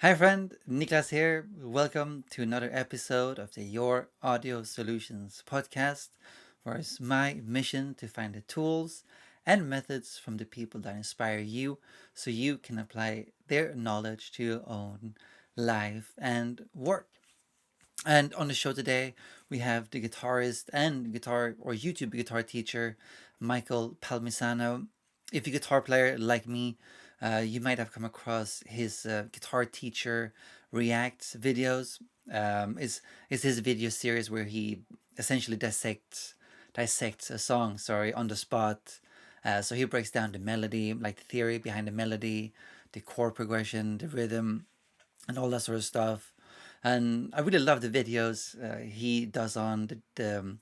Hi, friend. Niclas here. Welcome to another episode of the Your Audio Solutions podcast, where it's my mission to find the tools and methods from the people that inspire you so you can apply their knowledge to your own life and work. And on the show today, we have the guitarist and guitar or YouTube guitar teacher, Michael Palmisano. If you're a guitar player like me, you might have come across his guitar teacher reacts videos. Is his video series where he essentially dissects a song, sorry, on the spot. So he breaks down the melody, like the theory behind the melody, the chord progression, the rhythm, and all that sort of stuff. And I really love the videos he does on the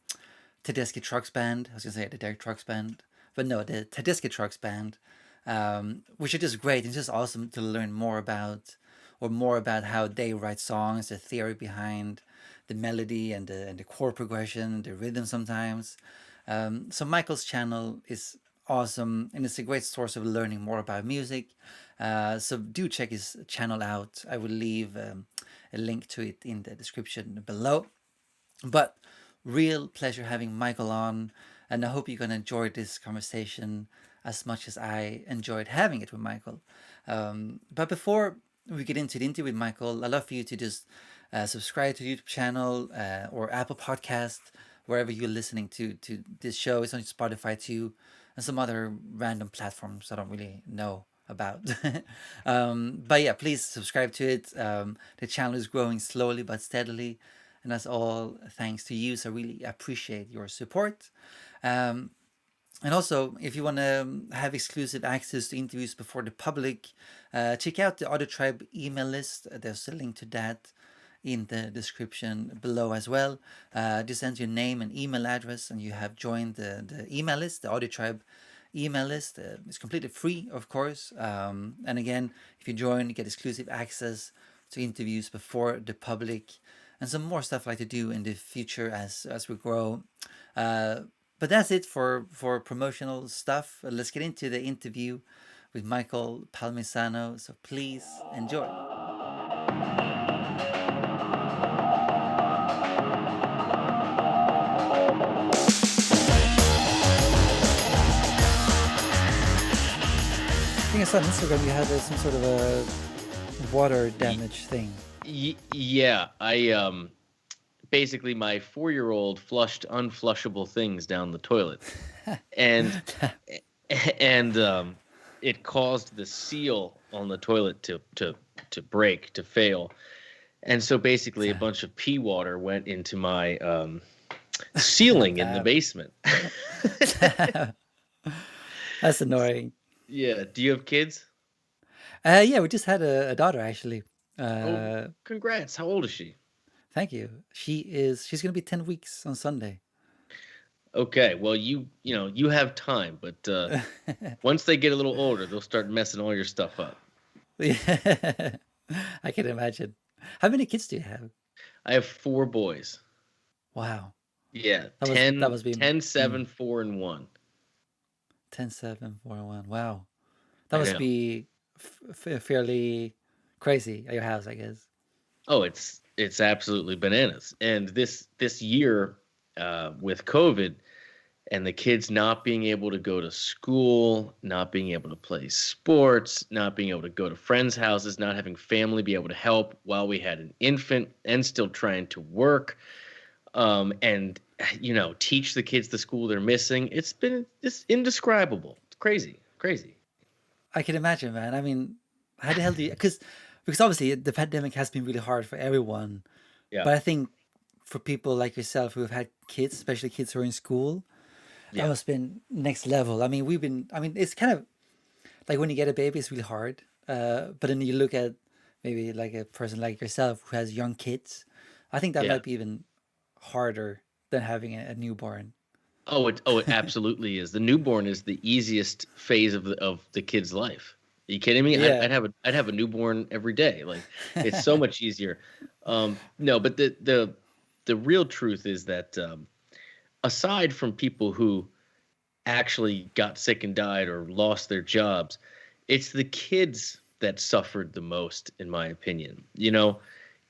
Tedeschi Trucks Band. I was gonna say the Derek Trucks Band, but no, the Tedeschi Trucks Band, which are just great. It's just awesome to learn more about how they write songs, the theory behind the melody and the chord progression, the rhythm sometimes. So Michael's channel is awesome and it's a great source of learning more about music. So do check his channel out. I will leave a link to it in the description below. But real pleasure having Michael on, and I hope you're gonna enjoy this conversation as much as I enjoyed having it with Michael. But before we get into the interview with Michael, I'd love for you to just subscribe to the YouTube channel or Apple Podcast, wherever you're listening to this show. It's on Spotify too, and some other random platforms I don't really know about. But yeah, please subscribe to it. The channel is growing slowly but steadily, and that's all thanks to you. So I really appreciate your support. Um, and also, if you want to have exclusive access to interviews before the public, check out the Audio Tribe email list. There's a link to that in the description below as well. Just enter your name and email address, and you have joined the email list, the Audio Tribe email list. It's completely free, of course. And again, if you join, you get exclusive access to interviews before the public and some more stuff I like to do in the future as we grow. Uh, but that's it for promotional stuff. Let's get into the interview with Michael Palmisano. So please enjoy. I think I saw on Instagram you had some sort of a water Y- damage thing. yeah, I basically my 4-year-old flushed unflushable things down the toilet, and and it caused the seal on the toilet to break, to fail, and so basically a bunch of pee water went into my ceiling in the Damn. basement. That's annoying. Yeah, do you have kids? Yeah, we just had a daughter actually. Oh, Uh, congrats! How old is she? Thank you. She's gonna be 10 weeks on Sunday. Okay, well you have time, but once they get a little older, they'll start messing all your stuff up. Yeah, I can imagine. How many kids do you have? I have four boys. Wow, Yeah, that 10, must be 10, mm, 7, 4, and 1. 10, 7, 4, 1. Wow, that I must know. be fairly crazy at your house, I guess. Oh, it's absolutely bananas. And this year, with COVID and the kids not being able to go to school, not being able to play sports, not being able to go to friends' houses, not having family be able to help while we had an infant and still trying to work, and teach the kids the school they're missing. It's indescribable. It's crazy, crazy. I can imagine, man. I mean, how the hell do you? Because obviously the pandemic has been really hard for everyone, Yeah, but I think for people like yourself who have had kids, especially kids who are in school, that yeah, must have been next level. I mean, it's kind of like when you get a baby, it's really hard. But then you look at maybe like a person like yourself who has young kids. I think that yeah. might be even harder than having a newborn. Oh, it absolutely is. The newborn is the easiest phase of the kid's life. Are you kidding me? I'd, Yeah. I'd have a newborn every day. Like it's so much easier. No, but the real truth is that aside from people who actually got sick and died or lost their jobs, it's the kids that suffered the most, in my opinion.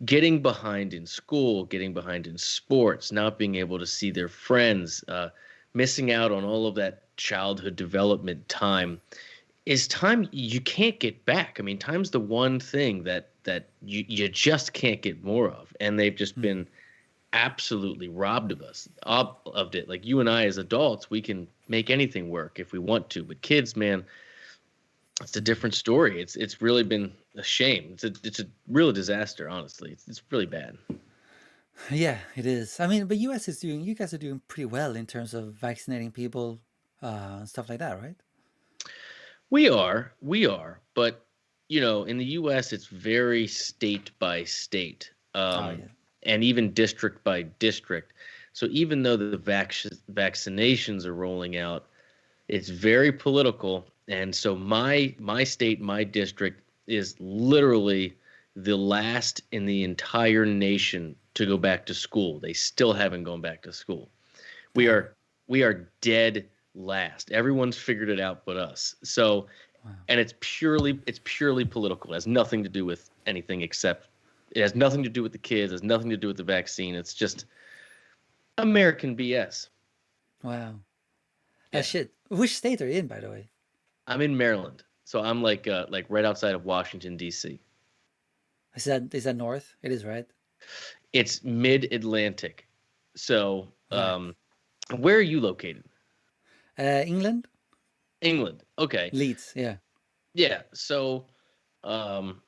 Getting behind in school, getting behind in sports, not being able to see their friends, missing out on all of that childhood development time is time you can't get back. I mean, time's the one thing that you just can't get more of, and they've just Hmm. been absolutely robbed of it. Like you and I as adults, we can make anything work if we want to, but kids, man, it's a different story. It's really been a shame. It's a real disaster, honestly. It's really bad. Yeah, it is. I mean, but US is doing. You guys are doing pretty well in terms of vaccinating people, and stuff like that, right? We are, but in the U.S., it's very state by state, Oh yeah. and even district by district. So even though the vaccinations are rolling out, it's very political, and so my state, my district is literally the last in the entire nation to go back to school. They still haven't gone back to school. We Oh are we are dead last. Everyone's figured it out but us. So, wow. and it's purely political. It has nothing to do with anything except it has nothing to do with the kids. It has nothing to do with the vaccine. It's just American BS. Wow. Yeah, Shit. Which state are you in, by the way? I'm in Maryland, so I'm like right outside of Washington D.C. Is that north? It is, right? It's mid-Atlantic. So, Right. where are you located? England, England. Okay. Leeds. Yeah. Yeah. Um,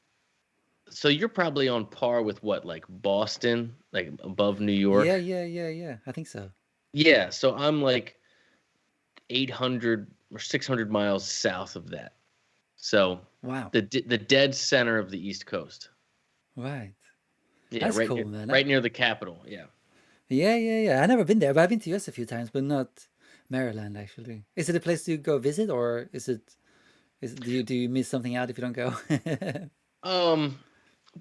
So you're probably on par with what, like Boston, like above New Yeah, York? yeah, yeah, yeah. I think so. Yeah, so I'm like 800 or 600 miles south of that. So Wow. the dead center of the East Coast. Right. Yeah, That's right cool, near man. right near the capital. Yeah. Yeah, yeah, yeah. I've never been there, but I've been to US a few times, but not Maryland actually. Is it a place to go visit, or do you miss something out if you don't go? Um,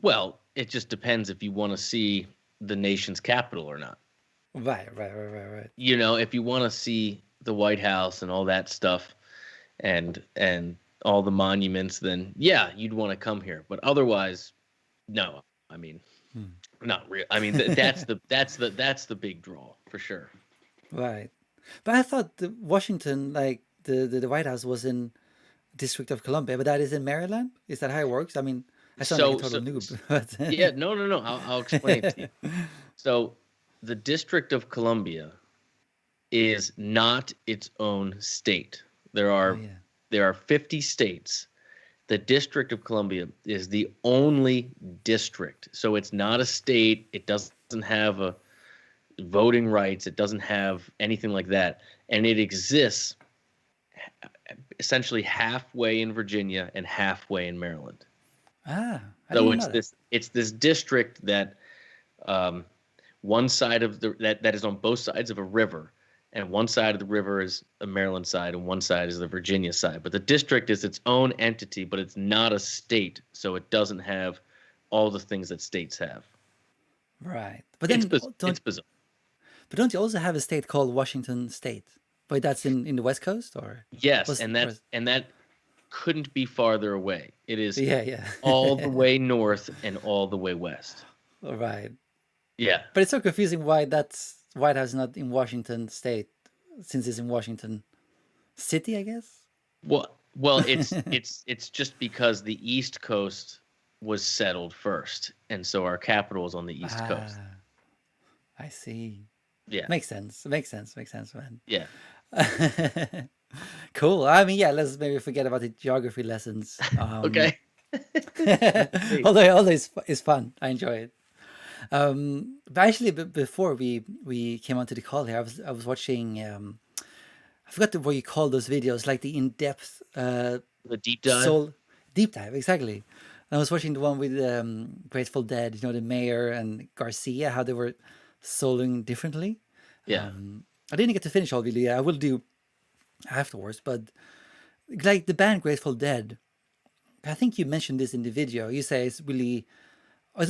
well, it just depends if you want to see the nation's capital or not. Right, right, right, right, right. If you want to see the White House and all that stuff and all the monuments, then yeah, you'd want to come here. But otherwise, no. I mean, Hmm. not real. I mean, that's the big draw for sure. Right. But I thought the Washington, like the White House, was in District of Columbia, but that is in Maryland. Is that how it works? I mean, I sound like a So, total so, noob, s but yeah, no, no, no. I'll explain it to you. So, the District of Columbia is not its own state. There oh are yeah. there are 50 states. The District of Columbia is the only district. So it's not a state. It doesn't have a voting rights. It doesn't have anything like that. And it exists essentially halfway in Virginia and halfway in Maryland. I So didn't it's know that. this district that um, one side of that is on both sides of a river, and one side of the river is the Maryland side, and one side is the Virginia side. But the district is its own entity, but it's not a state, so it doesn't have all the things that states have. Right. But It's then biz- it's don't bizarre. but don't you also have a state called Washington State? But that's in the West Coast, or Yes, was and or that and that couldn't be farther away. It is yeah, yeah. all the way north and all the way west. Right. Yeah. But it's so confusing why that's White House not in Washington State, since it's in Washington City, I guess. Well, it's just because the East Coast was settled first, and so our capital is on the East Coast. Ah, I see. Yeah, Makes sense. Makes sense. Makes sense, man. yeah. Cool. I mean, yeah. Let's maybe forget about the geography lessons. Okay. Great. Although it's fun. I enjoy it. But actually, before we came onto the call here, I was watching. I forgot what you call those videos, like the in-depth The deep dive. soul deep dive. Exactly. I was watching the one with Grateful Dead. The mayor and Garcia, how they were soloing differently. Yeah, I didn't get to finish all the video. I will do afterwards, but like the band Grateful Dead, I think you mentioned this in the video. You say it's not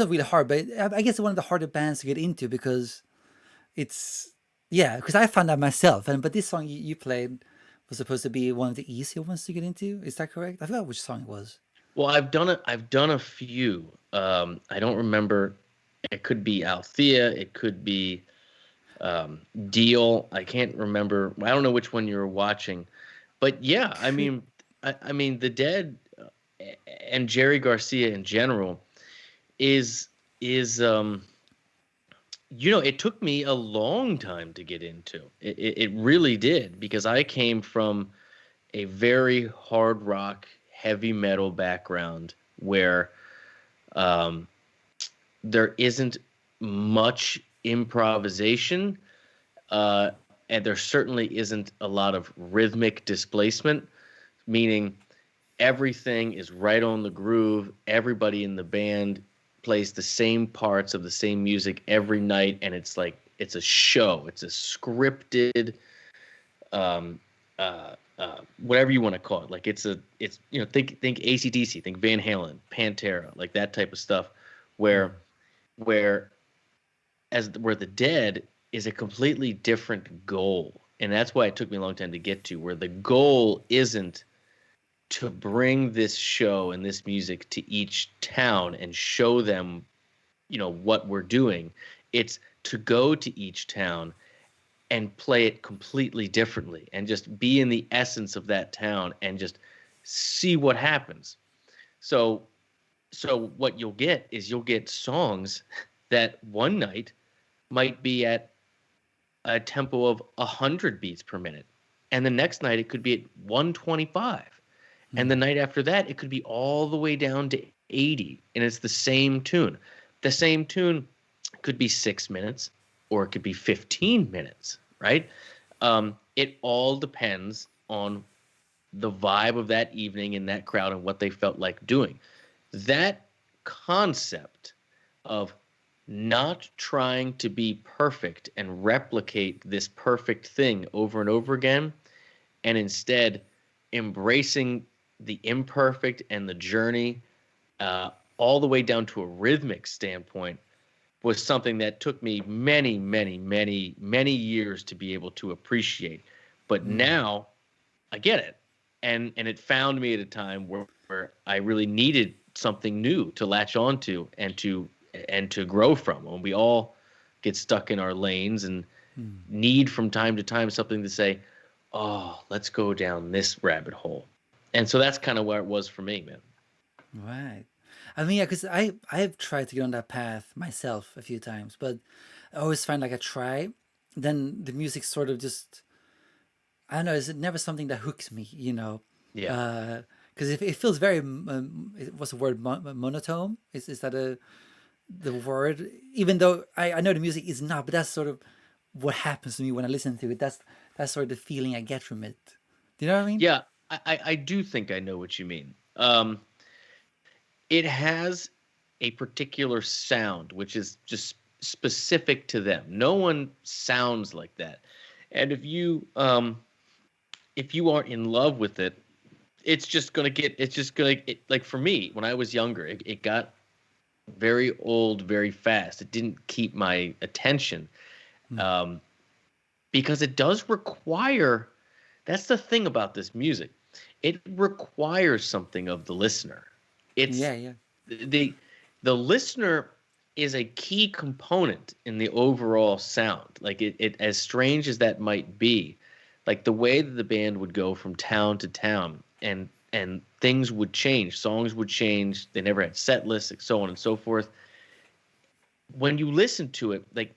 really hard, but I guess it's one of the harder bands to get into because it's, yeah, because I found that myself. But this song you played was supposed to be one of the easier ones to get into. Is that correct? I forgot which song it was. Well, I've done a few. I don't remember. It could be Althea. It could be Deal. I can't remember. I don't know which one you were watching, but yeah, I mean, the Dead and Jerry Garcia in general is is it took me a long time to get into. It really did because I came from a very hard rock, heavy metal background where um, there isn't much improvisation, and there certainly isn't a lot of rhythmic displacement, meaning everything is right on the groove. Everybody in the band plays the same parts of the same music every night, and it's like it's a show. It's a scripted, um, whatever you want to call it. Like it's think AC/DC, think Van Halen, Pantera, like that type of stuff, where where where the Dead is a completely different goal, and that's why it took me a long time to get to. Where the goal isn't to bring this show and this music to each town and show them, what we're doing. It's to go to each town and play it completely differently and just be in the essence of that town and just see what happens. So so what you'll get songs that one night might be at a tempo of 100 beats per minute, and the next night it could be at 125, and the night after that it could be all the way down to 80, and it's the same tune. The same tune could be 6 minutes or it could be 15 minutes, right? It all depends on the vibe of that evening in that crowd and what they felt like doing. That concept of not trying to be perfect and replicate this perfect thing over and over again, and instead embracing the imperfect and the journey, all the way down to a rhythmic standpoint, was something that took me many, many, many, many years to be able to appreciate. But now I get it. And it found me at a time where I really needed something new to latch onto and to grow from. When we all get stuck in our lanes and need from time to time something to say, oh, let's go down this rabbit hole. And so that's kind of where it was for me, man. Right. I mean, yeah, because I have tried to get on that path myself a few times, but I always find like I try, then the music sort of just, I don't know, it's never something that hooks me, you know. Yeah. Because it feels very, what's the word, monotone? Is that the word? Even though I know the music is not, but that's sort of what happens to me when I listen to it. That's sort of the feeling I get from it. Do you know what I mean? Yeah, I do think I know what you mean. It has a particular sound, which is just specific to them. No one sounds like that. And if you aren't in love with it, it's just gonna like for me, when I was younger, it got very old very fast. It didn't keep my attention. Um, because it does require, that's the thing about this music. It requires something of the listener. It's Yeah, yeah. the the listener is a key component in the overall sound. Like it as strange as that might be, like the way that the band would go from town to town, and things would change, songs would change, they never had set lists, like so on and so forth. When you listen to it, like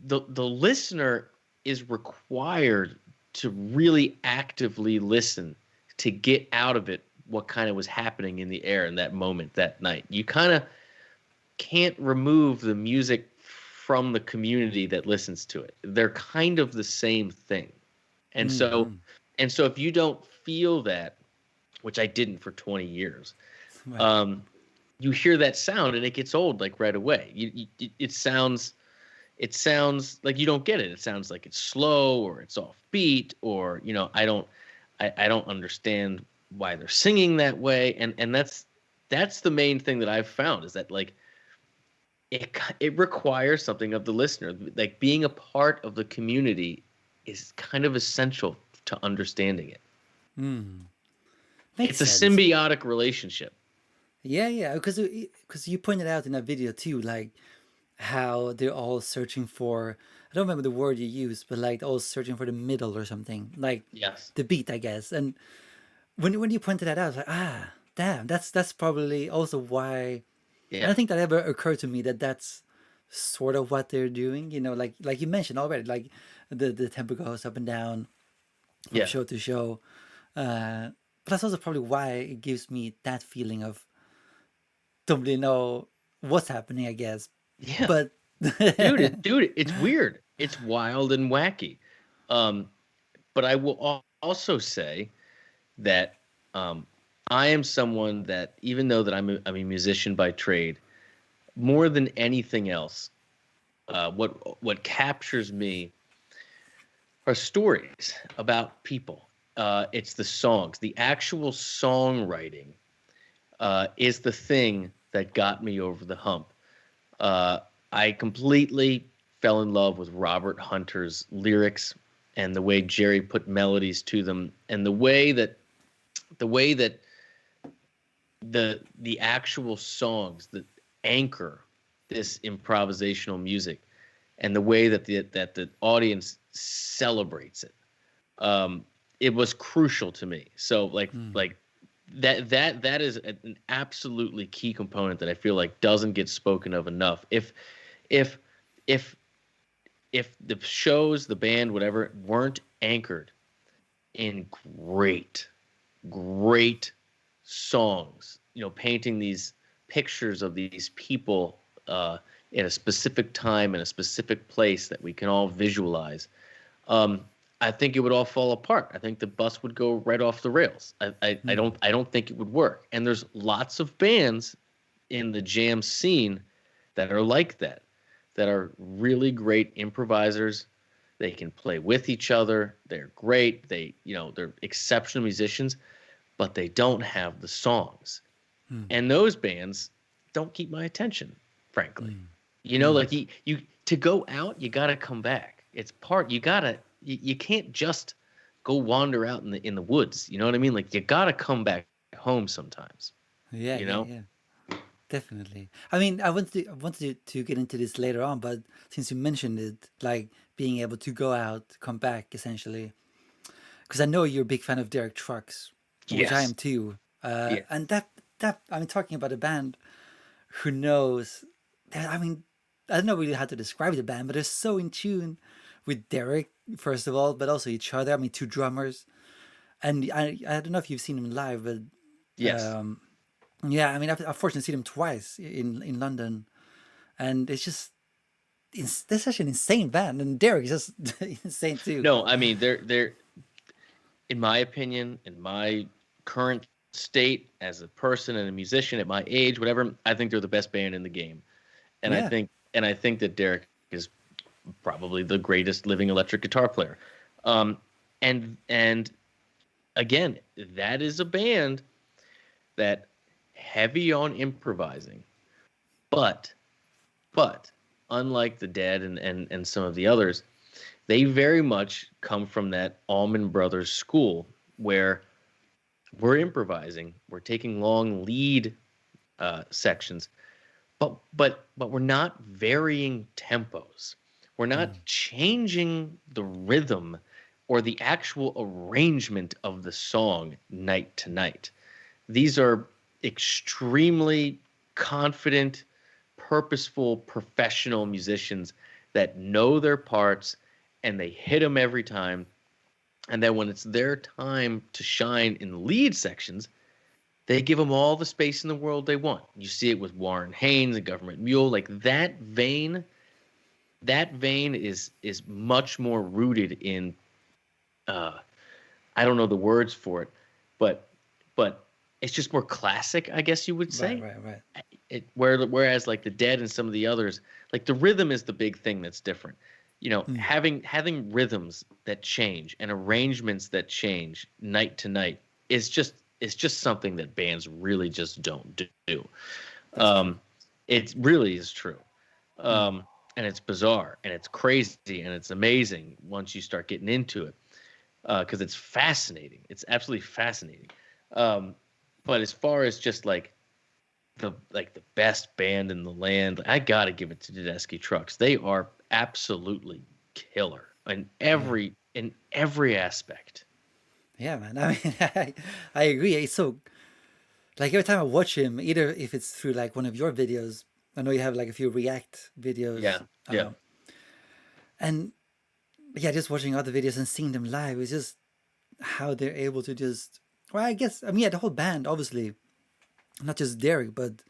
the listener is required to really actively listen to get out of it what kind of was happening in the air in that moment that night. You kind of can't remove the music from the community that listens to it. They're kind of the same thing. And so Mm-hmm. and so if you don't feel that, which I didn't for 20 years, Right. um, you hear that sound and it gets old like right away. It sounds like you don't get it. It sounds like it's slow or it's off beat, or I don't understand why they're singing that way. And that's the main thing that I've found, is that like it requires something of the listener. Like being a part of the community is kind of essential to understanding it. Mm. Makes It's a sense. symbiotic relationship. Yeah, because you pointed out in that video too, like how they're all searching for, I don't remember the word you used, but like all searching for the middle or something, like Yes. the beat, I guess. And when you pointed that out, I was like, ah, damn, that's probably also why. I Yeah. don't think that ever occurred to me that that's sort of what they're doing. You know, like you mentioned already, like the tempo goes up and down from Yeah. show to show. But that's also probably why it gives me that feeling of don't really know what's happening, I guess. Yeah. But It's weird. It's wild and wacky. Um, but I will also say that um, I am someone that, even though that I'm a musician by trade, more than anything else, what captures me are stories about people. It's the songs, the actual songwriting is the thing that got me over the hump. Uh, I completely fell in love with Robert Hunter's lyrics and the way Jerry put melodies to them, and the way that the actual songs that anchor this improvisational music, and the way that the audience celebrates it. Um, it was crucial to me. So that is an absolutely key component that I feel like doesn't get spoken of enough. If if if the shows, the band, whatever, weren't anchored in great songs, painting these pictures of these people in a specific time, in a specific place that we can all visualize, um, I think it would all fall apart. I think the bus would go right off the rails. I don't think it would work. And there's lots of bands in the jam scene that are like that are really great improvisers. They can play with each other. They're great. They're exceptional musicians, but they don't have the songs. And those bands don't keep my attention, frankly. Like you to go out, you got to come back. It's part you can't just go wander out in the woods. You know what I mean? Like you got to come back home sometimes, yeah, you yeah, know? yeah. Definitely. I mean, I wanted to get into this later on, but since you mentioned it, like being able to go out, come back, essentially, because I know you're a big fan of Derek Trucks, which I Yes. am too. Yeah. And that I mean, talking about a band who knows, I mean, I don't know really how to describe the band, but they're so in tune with Derek first of all, but also each other. I mean, two drummers, and I don't know if you've seen them live, but Yes. um, yeah, I mean, I've fortunately seen them twice in London, and it's just they're such an insane band, and Derek is just insane too. No, I mean they're in my opinion, in my current state as a person and a musician at my age, whatever, I think they're the best band in the game. And I Yeah. think and I think that Derek is probably the greatest living electric guitar player. Um, and again, that is a band that heavy on improvising, but but unlike the Dead and some of the others, they very much come from that Allman Brothers school where we're improvising, we're taking long lead sections, but we're not varying tempos. We're not changing the rhythm or the actual arrangement of the song night to night. These are extremely confident, purposeful, professional musicians that know their parts and they hit them every time. And then when it's their time to shine in the lead sections, they give them all the space in the world they want. You see it with Warren Haynes and Government Mule. Like that vein is much more rooted in uh, I don't know the words for it, but but it's just more classic, I guess you would Right, say. right, right. Whereas like the Dead and some of the others, like the rhythm is the big thing that's different. Having rhythms that change and arrangements that change night to night is just something that bands really just don't do. That's true. Um, it really is true. And it's bizarre and it's crazy and it's amazing once you start getting into it because it's fascinating. It's absolutely fascinating. Um, but as far as just like the best band in the land. I gotta give it to Tedeschi Trucks. They are absolutely killer Yeah. in every aspect. Yeah, man. I mean, I agree. It's so like every time I watch him, either if it's through like one of your videos, I know you have like a few React videos, Yeah, yeah, and yeah, just watching other videos and seeing them live is just how they're able to just. Well, I guess I mean yeah, the whole band obviously, not just Derek, but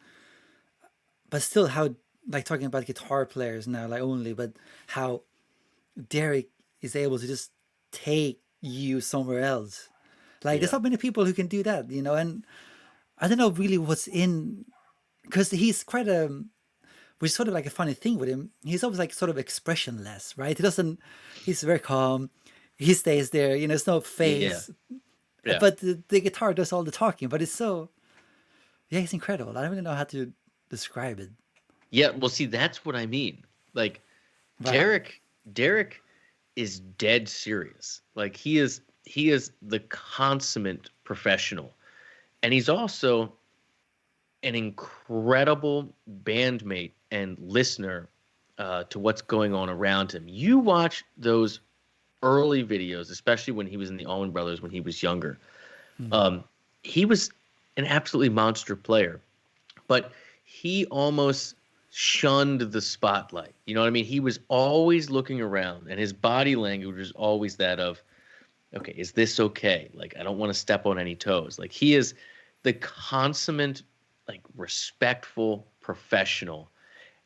still how like talking about guitar players now, like only, but how Derek is able to just take you somewhere else. Like there's yeah, not many people who can do that, you know, and I don't know really what's in because he's quite a which is sort of like a funny thing with him. He's always like sort of expressionless, right? He doesn't. He's very calm. He stays there. You know, there's no yeah, face. yeah. But the guitar does all the talking. But it's so yeah, it's incredible. I don't really know how to describe it. Yeah, well, see, that's what I mean. Like Wow. Derek is dead serious. Like he is the consummate professional. And he's also an incredible bandmate and listener to what's going on around him. You watch those early videos, especially when he was in the Allman Brothers when he was younger. Mm. Um, he was an absolutely monster player, but he almost shunned the spotlight. You know what I mean? He was always looking around, and his body language was always that of, okay, is this okay? Like, I don't want to step on any toes. Like, he is the consummate, like, respectful professional.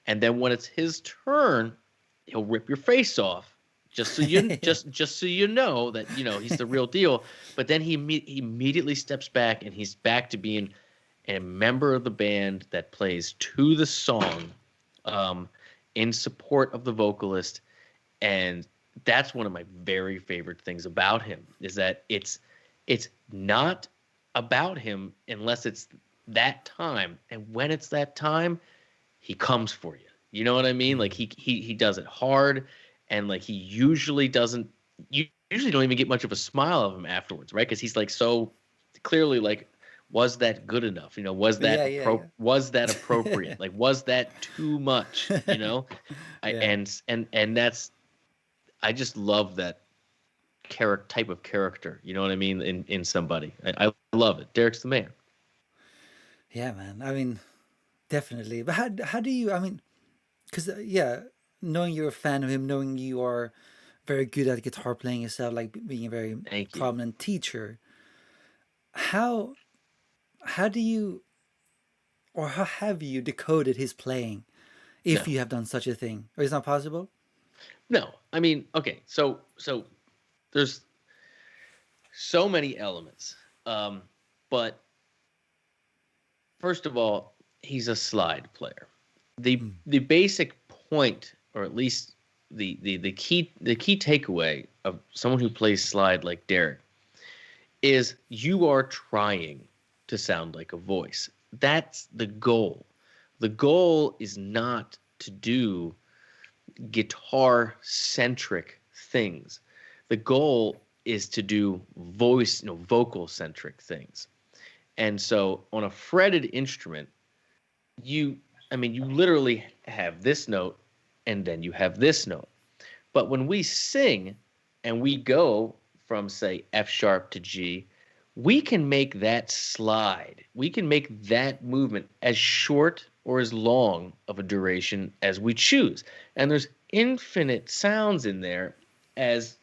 And then when it's his turn, he'll rip your face off. Yeah. Just so you know that he's the real deal. But then he immediately steps back and he's back to being a member of the band that plays to the song, um, in support of the vocalist, and that's one of my very favorite things about him is that it's not about him unless it's that time, and when it's that time, he comes for you. You know what I mean? Like Mm. he does it hard, and like he usually doesn't. You usually don't even get much of a smile of him afterwards, right? Because he's like so clearly like, was that good enough? Yeah. Yeah. Was that Yeah. appropriate? Like, was that too much? I Yeah. and that's I just love that character type of character. You know what I mean in somebody. I love it. Derek's the man. Yeah, man. I mean, definitely. But how do you? I mean, because yeah, knowing you're a fan of him, knowing you are very good at guitar playing yourself, like being a very Thank you. prominent teacher. How how do you or how have you decoded his playing if No, you have done such a thing? Or is that possible? no. I mean, okay. So there's so many elements. But first of all, he's a slide player. Mm. The basic point, or at least the key takeaway of someone who plays slide like Derek, is you are trying to sound like a voice. That's the goal. The goal is not to do guitar centric things. The goal is to do vocal centric things. And so on a fretted instrument, you, I mean, you literally have this note and then you have this note. But when we sing and we go from, say, F sharp to G, we can make that slide. We can make that movement as short or as long of a duration as we choose. And there's infinite sounds in there as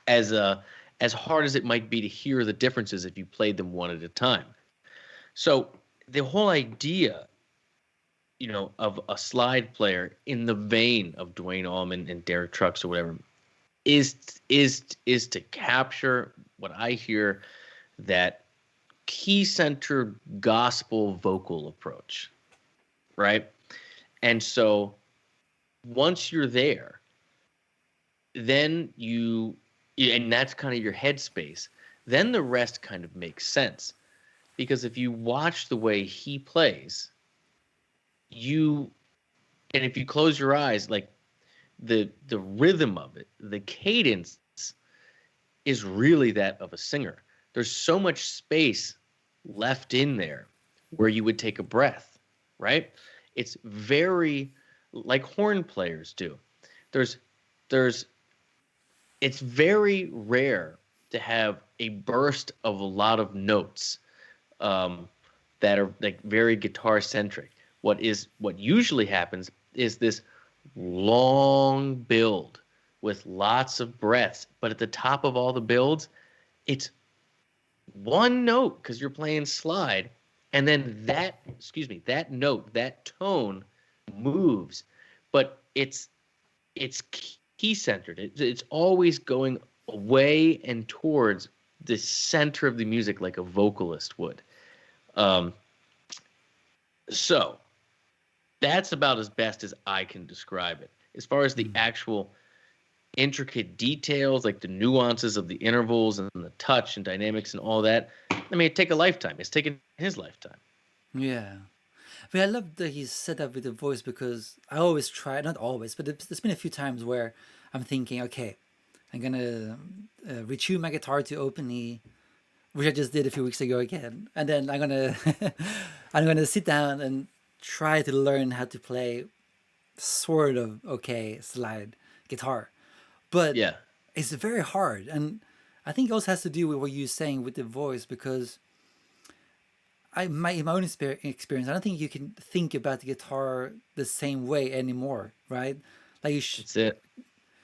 as uh as hard as it might be to hear the differences if you played them one at a time. So the whole idea, of a slide player in the vein of Dwayne Allman and Derek Trucks or whatever, is is to capture what I hear, that key center gospel vocal approach, right? And so once you're there, then and that's kind of your headspace. Then the rest kind of makes sense because if you watch the way he plays, you and if you close your eyes, like the rhythm of it, the cadence is really that of a singer. There's so much space left in there where you would take a breath, right? It's very like horn players do. There's there's it's very rare to have a burst of a lot of notes um, that are like very guitar centric. What usually happens is this long build with lots of breaths, but at the top of all the builds, it's one note because you're playing slide, and then that note, that tone moves, but it's key centered. It's always going away and towards the center of the music like a vocalist would. Um, so that's about as best as I can describe it. As far as the Mm. actual intricate details, like the nuances of the intervals and the touch and dynamics and all that, I mean, it'd take a lifetime. It's taken his lifetime. Yeah. But I love that he said that with the voice because I always try, not always, but there's been a few times where I'm thinking, okay, I'm gonna retune my guitar to open E, which I just did a few weeks ago again, and then I'm gonna I'm gonna sit down and try to learn how to play sort of okay slide guitar, but Yeah. it's very hard, and I think it also has to do with what you're saying with the voice because in my own experience, I don't think you can think about the guitar the same way anymore, right? Like That's it.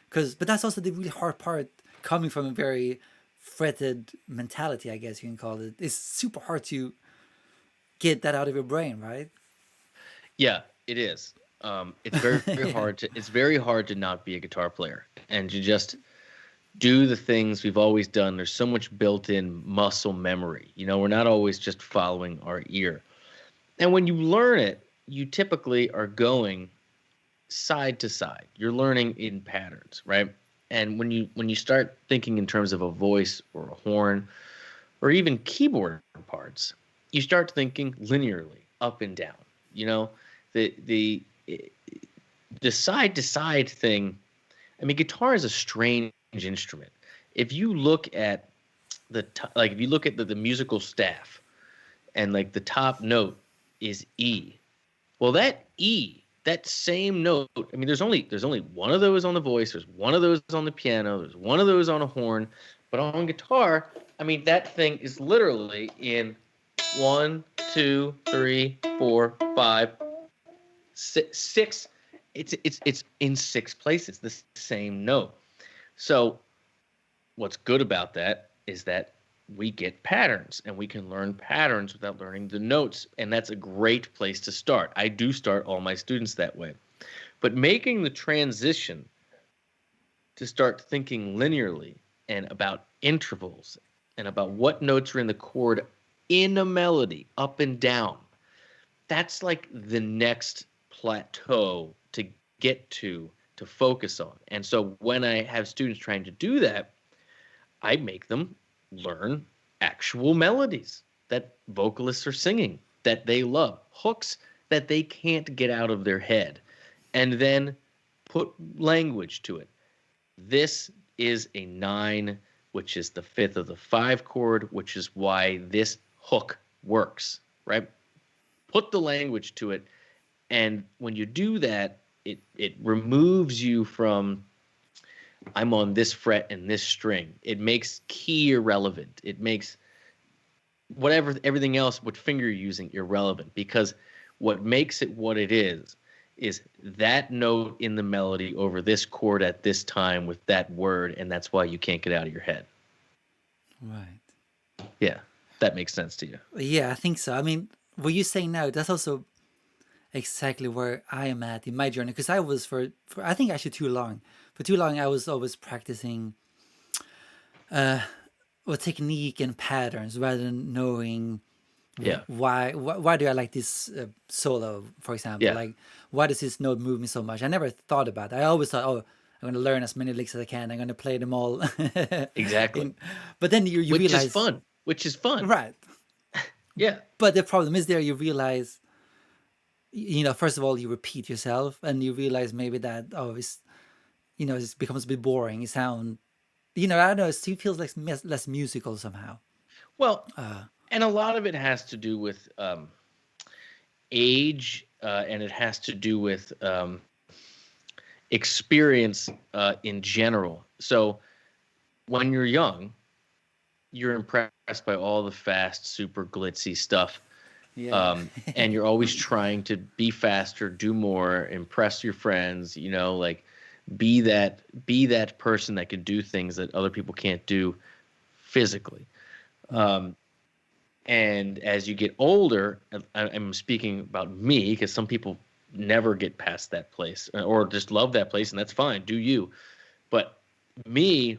because but that's also the really hard part coming from a very fretted mentality, I guess you can call it. It's super hard to get that out of your brain, right? Yeah, it is. It's very Yeah. hard to not be a guitar player and to just do the things we've always done. There's so much built-in muscle memory. We're not always just following our ear. And when you learn it, you typically are going side to side. You're learning in patterns, right? And when you start thinking in terms of a voice or a horn or even keyboard parts, you start thinking linearly up and down. You know, the side to side thing. I mean, guitar is a strange instrument. If you look at if you look at the musical staff and like the top note is E. Well, that E, that same note. I mean, there's only one of those on the voice. There's one of those on the piano. There's one of those on a horn. But on guitar, I mean, that thing is literally in one, two, three, four, five, six. It's in six places. The same note. So what's good about that is that we get patterns and we can learn patterns without learning the notes. And that's a great place to start. I do start all my students that way. But making the transition to start thinking linearly and about intervals and about what notes are in the chord in a melody, up and down, that's like the next plateau to get to focus on. And so when I have students trying to do that, I make them learn actual melodies that vocalists are singing that they love, hooks that they can't get out of their head, and then put language to it. This is a nine, which is the fifth of the five chord, which is why this hook works, right? Put the language to it. And when you do that, it removes you from I'm on this fret and this string. It makes key irrelevant. It makes whatever everything else, what finger you're using, irrelevant because what makes it what it is that note in the melody over this chord at this time with that word, and that's why you can't get out of your head. Right. Yeah, that makes sense to you. Yeah, I think so. I mean, what you're saying now, that's also exactly where I am at in my journey. Because I was for I think actually too long. For too long, I was always practicing technique and patterns rather than knowing Yeah, why do I like this solo, for example? yeah, Like, why does this note move me so much? I never thought about it. I always thought, oh, I'm going to learn as many licks as I can. I'm going to play them all. exactly. in, but then you Which is realize, fun. Which is fun. right. Yeah, But the problem is there, you realize, first of all, you repeat yourself and you realize maybe that, oh, it becomes a bit boring. It sound, I don't know, it still feels like less musical somehow. well, and a lot of it has to do with age, and it has to do with experience in general. So when you're young, you're impressed by all the fast, super glitzy stuff. Yeah. And you're always trying to be faster, do more, impress your friends, like be that person that could do things that other people can't do physically. Mm. And as you get older, I'm speaking about me because some people never get past that place or just love that place, and that's fine. Do you? But me,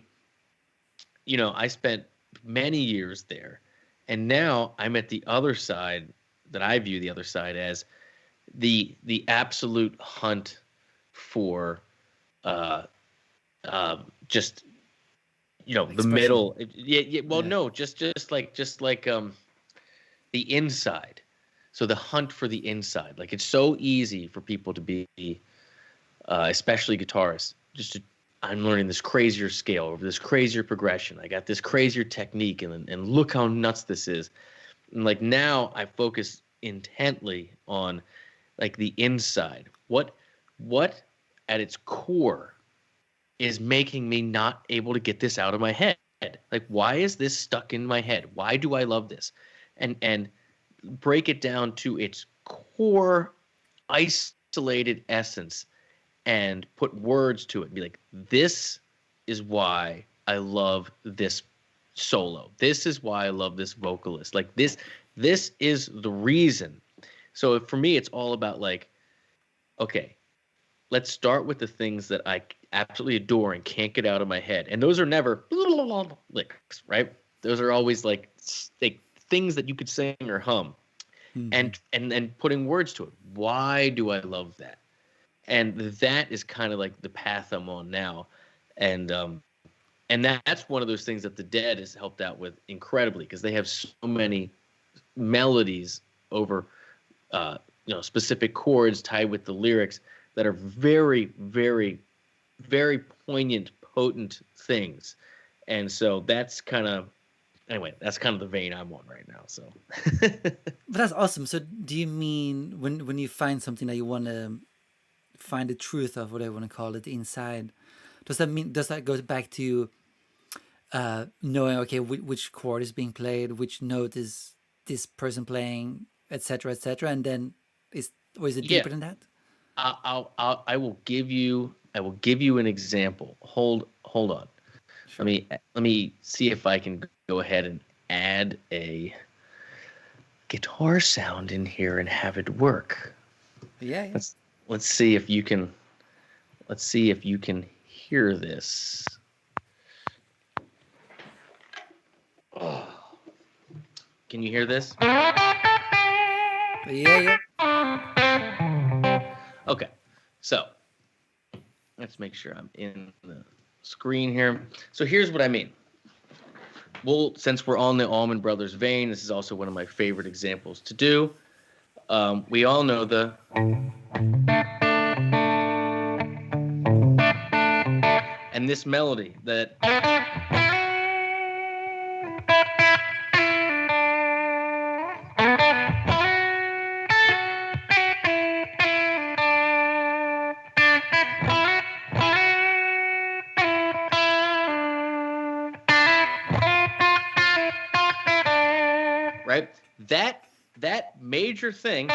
I spent many years there, and now I'm at the other side that I view the other side as the absolute hunt for uh, just the Expression. middle. Yeah, yeah. Well, Yeah. no, just like the inside. So the hunt for the inside. Like it's so easy for people to be, especially guitarists, just to I'm learning this crazier scale or this crazier progression. I got this crazier technique, and look how nuts this is. And like now, I focus intently on like the inside. What at its core is making me not able to get this out of my head? Like why is this stuck in my head? Why do I love this? And break it down to its core isolated essence and put words to it and be like, this is why I love this solo. This is why I love this vocalist. Like this is the reason. So for me, it's all about like, okay, let's start with the things that I absolutely adore and can't get out of my head. And those are never licks, right? Those are always like things that you could sing or hum Hmm. and putting words to it. Why do I love that? And that is kind of like the path I'm on now. And that's one of those things that the Dead has helped out with incredibly because they have so many melodies over specific chords tied with the lyrics that are very, very, very poignant, potent things. And so that's kind of the vein I'm on right now. So But that's awesome. So, do you mean when you find something that you want to find the truth of, whatever you want to call it, inside? Does that go back to knowing, okay, which chord is being played, which note is this person playing, etc., and then is it yeah, deeper than that? I will give you an example. Hold on. Let Sure. me let me see if I can go ahead and add a guitar sound in here and have it work. Yeah, yeah. Let's let's see if you can let's see if you can hear this. Oh, can you hear this? Yeah, yeah. Okay. So, let's make sure I'm in the screen here. So here's what I mean. Well, since we're on the Allman Brothers vein, this is also one of my favorite examples to do. We all know and this melody that right that major thing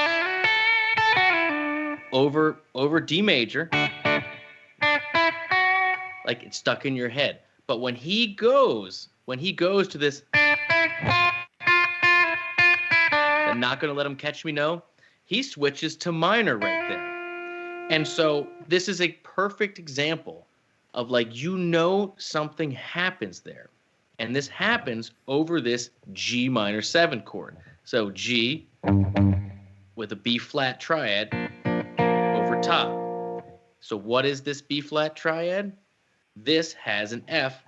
over D major, like it's stuck in your head. But when he goes to this, I'm not gonna let him catch me. No, he switches to minor right there. And so this is a perfect example of like something happens there. And this happens over this G minor 7 chord. So G with a B flat triad over top. So what is this B flat triad? This has an F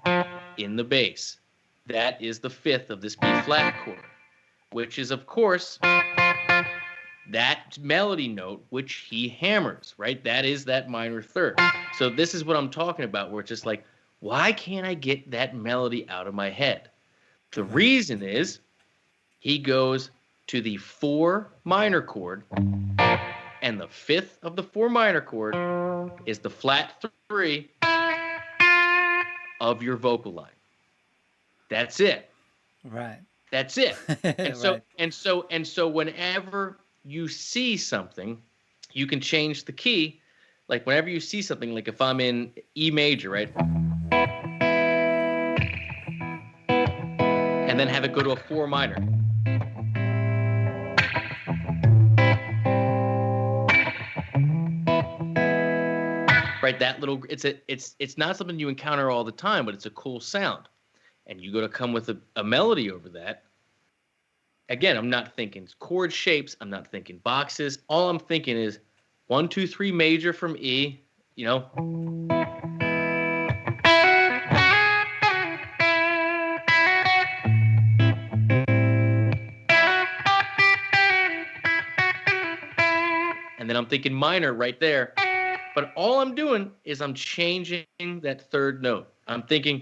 in the bass. That is the fifth of this B flat chord, which is, of course, that melody note which he hammers, right? That is that minor third. So this is what I'm talking about, where it's just like, why can't I get that melody out of my head? The Right. reason is he goes to the 4 minor chord, and the 5th of the 4 minor chord is the flat 3 of your vocal line. That's it. Right. That's it. And so Right. whenever you see something, you can change the key. Like whenever you see something, like if I'm in E major, right? And then have it go to a 4 minor. Right, that little it's not something you encounter all the time, but it's a cool sound. And you go to come with a melody over that. Again, I'm not thinking chord shapes, I'm not thinking boxes. All I'm thinking is 1, 2, 3 major from E, you know. And then I'm thinking minor right there. But all I'm doing is I'm changing that third note. I'm thinking.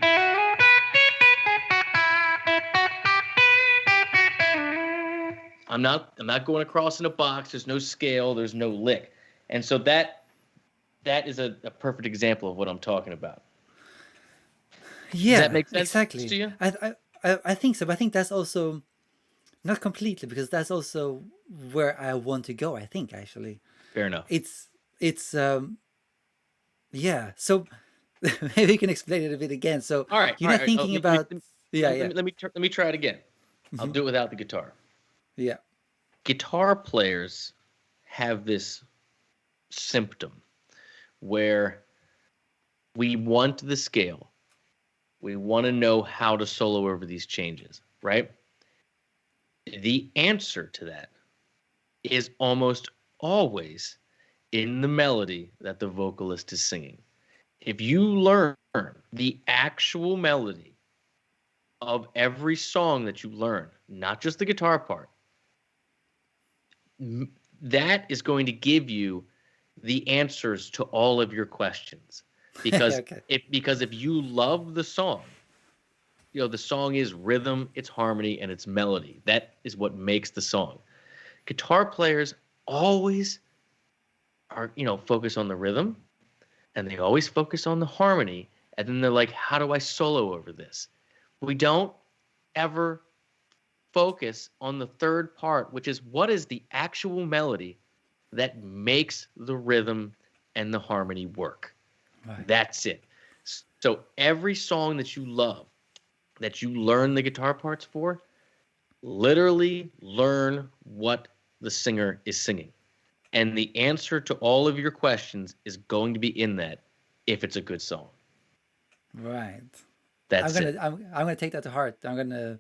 I'm not going across in a box. There's no scale. There's no lick. And so that is a perfect example of what I'm talking about. Does that Yeah, make sense to exactly. you? I think so, but I think that's also not completely, because that's also where I want to go, I think, actually. Fair enough. It's yeah. So maybe you can explain it a bit again. So All right. you're All right. not All right. thinking about, yeah, yeah. Let me try it again. I'll Hmm. do it without the guitar. Yeah. Guitar players have this symptom where we want the scale. We want to know how to solo over these changes, right? The answer to that is almost always in the melody that the vocalist is singing. If you learn the actual melody of every song that you learn, not just the guitar part, that is going to give you the answers to all of your questions. Because Okay. if you love the song, you know the song is rhythm, it's harmony, and it's melody. That is what makes the song. Guitar players always are, focus on the rhythm, and they always focus on the harmony, and then they're like, how do I solo over this? We don't ever focus on the third part, which is what is the actual melody that makes the rhythm and the harmony work. Right. That's it. So every song that you love, that you learn the guitar parts for, literally learn what the singer is singing. And the answer to all of your questions is going to be in that if it's a good song. Right. That's it. I'm gonna take that to heart. I'm gonna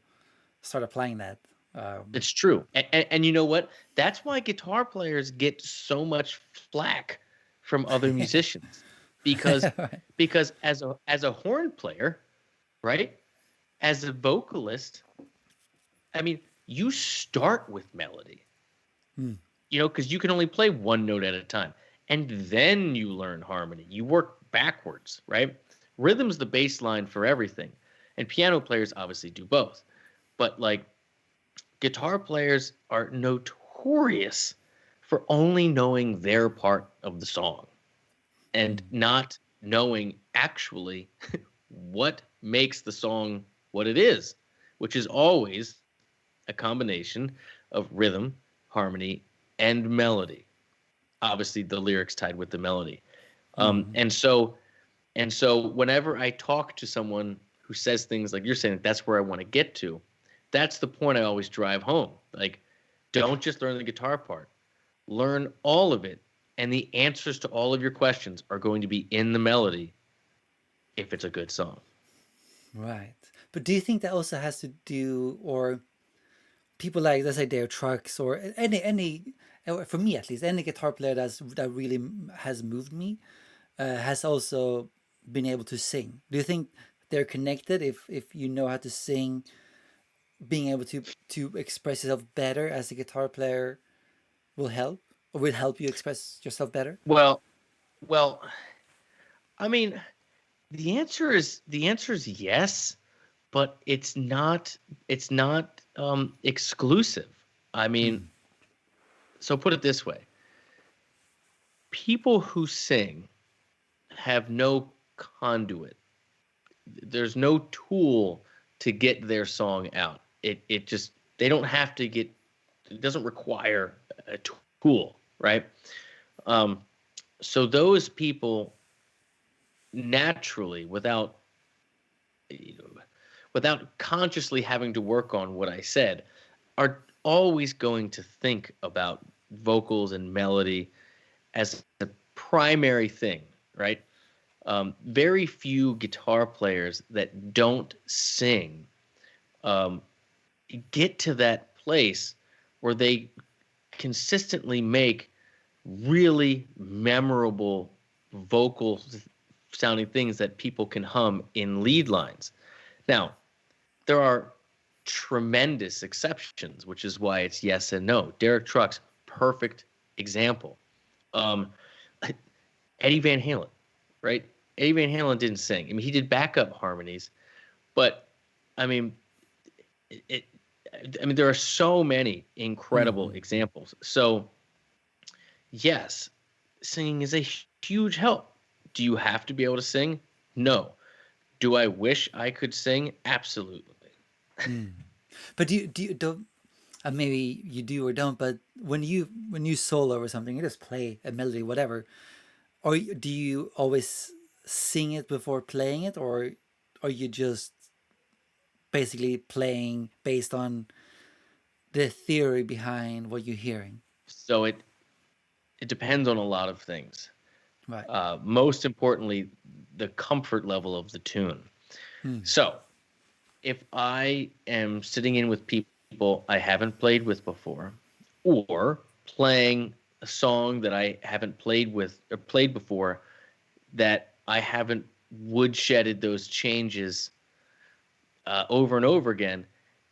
start applying that. Um, It's true. And you know what? That's why guitar players get so much flack from other musicians. Because right. because as a horn player, right? As a vocalist, I mean, you start with melody. Hmm. Because you can only play one note at a time. And then you learn harmony. You work backwards, right? Rhythm's the baseline for everything. And piano players obviously do both. But like guitar players are notorious for only knowing their part of the song and Hmm. not knowing actually what makes the song what it is, which is always a combination of rhythm, harmony, and melody. Obviously, the lyrics tied with the melody. Um, Hmm. and so and so whenever I talk to someone who says things like you're saying, that's where I want to get to, that's the point I always drive home. Like, don't just learn the guitar part, learn all of it. And the answers to all of your questions are going to be in the melody if it's a good song. Right. But do you think that also has to do, or people like, let's say, their trucks, or for me at least, any guitar player that really has moved me, has also been able to sing. Do you think they're connected? If you know how to sing, being able to express yourself better as a guitar player will help, or will help you express yourself better. Well, I mean, the answer is yes, but it's not exclusive. I mean, so put it this way: people who sing have no conduit. There's no tool to get their song out. It just, they don't have to get, it doesn't require a tool, right? Um, so those people naturally, you know, without consciously having to work on what I said, are always going to think about vocals and melody as a primary thing, right? Very few guitar players that don't sing um, get to that place where they consistently make really memorable vocal sounding things that people can hum in lead lines. Now, there are tremendous exceptions, which is why it's yes and no. Derek Trucks, perfect example. Um, Eddie Van Halen, right? Eddie Van Halen didn't sing. I mean, he did backup harmonies, but I mean, it I mean, there are so many incredible Mm-hmm. examples. So, yes, singing is a huge help. Do you have to be able to sing? No. Do I wish I could sing? Absolutely. But do you don't maybe you do or don't, but when you solo or something, you just play a melody, whatever, or do you always sing it before playing it, or are you just basically playing based on the theory behind what you're hearing? So it depends on a lot of things. Right. Most importantly, the comfort level of the tune. So if I am sitting in with people I haven't played with before, or playing a song that I haven't played with or played before, that I haven't woodshedded those changes over and over again,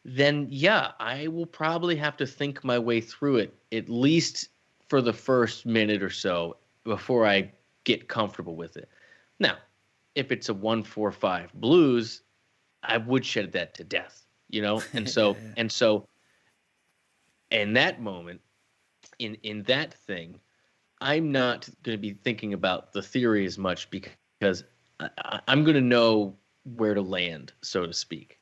then yeah, I will probably have to think my way through it at least for the first minute or so before I get comfortable with it. Now, if it's a 1-4-5 blues, I woodshed that to death, you know? And Yeah, so and so in that moment, in that thing, I'm not going to be thinking about the theory as much because I'm going to know where to land, so to speak.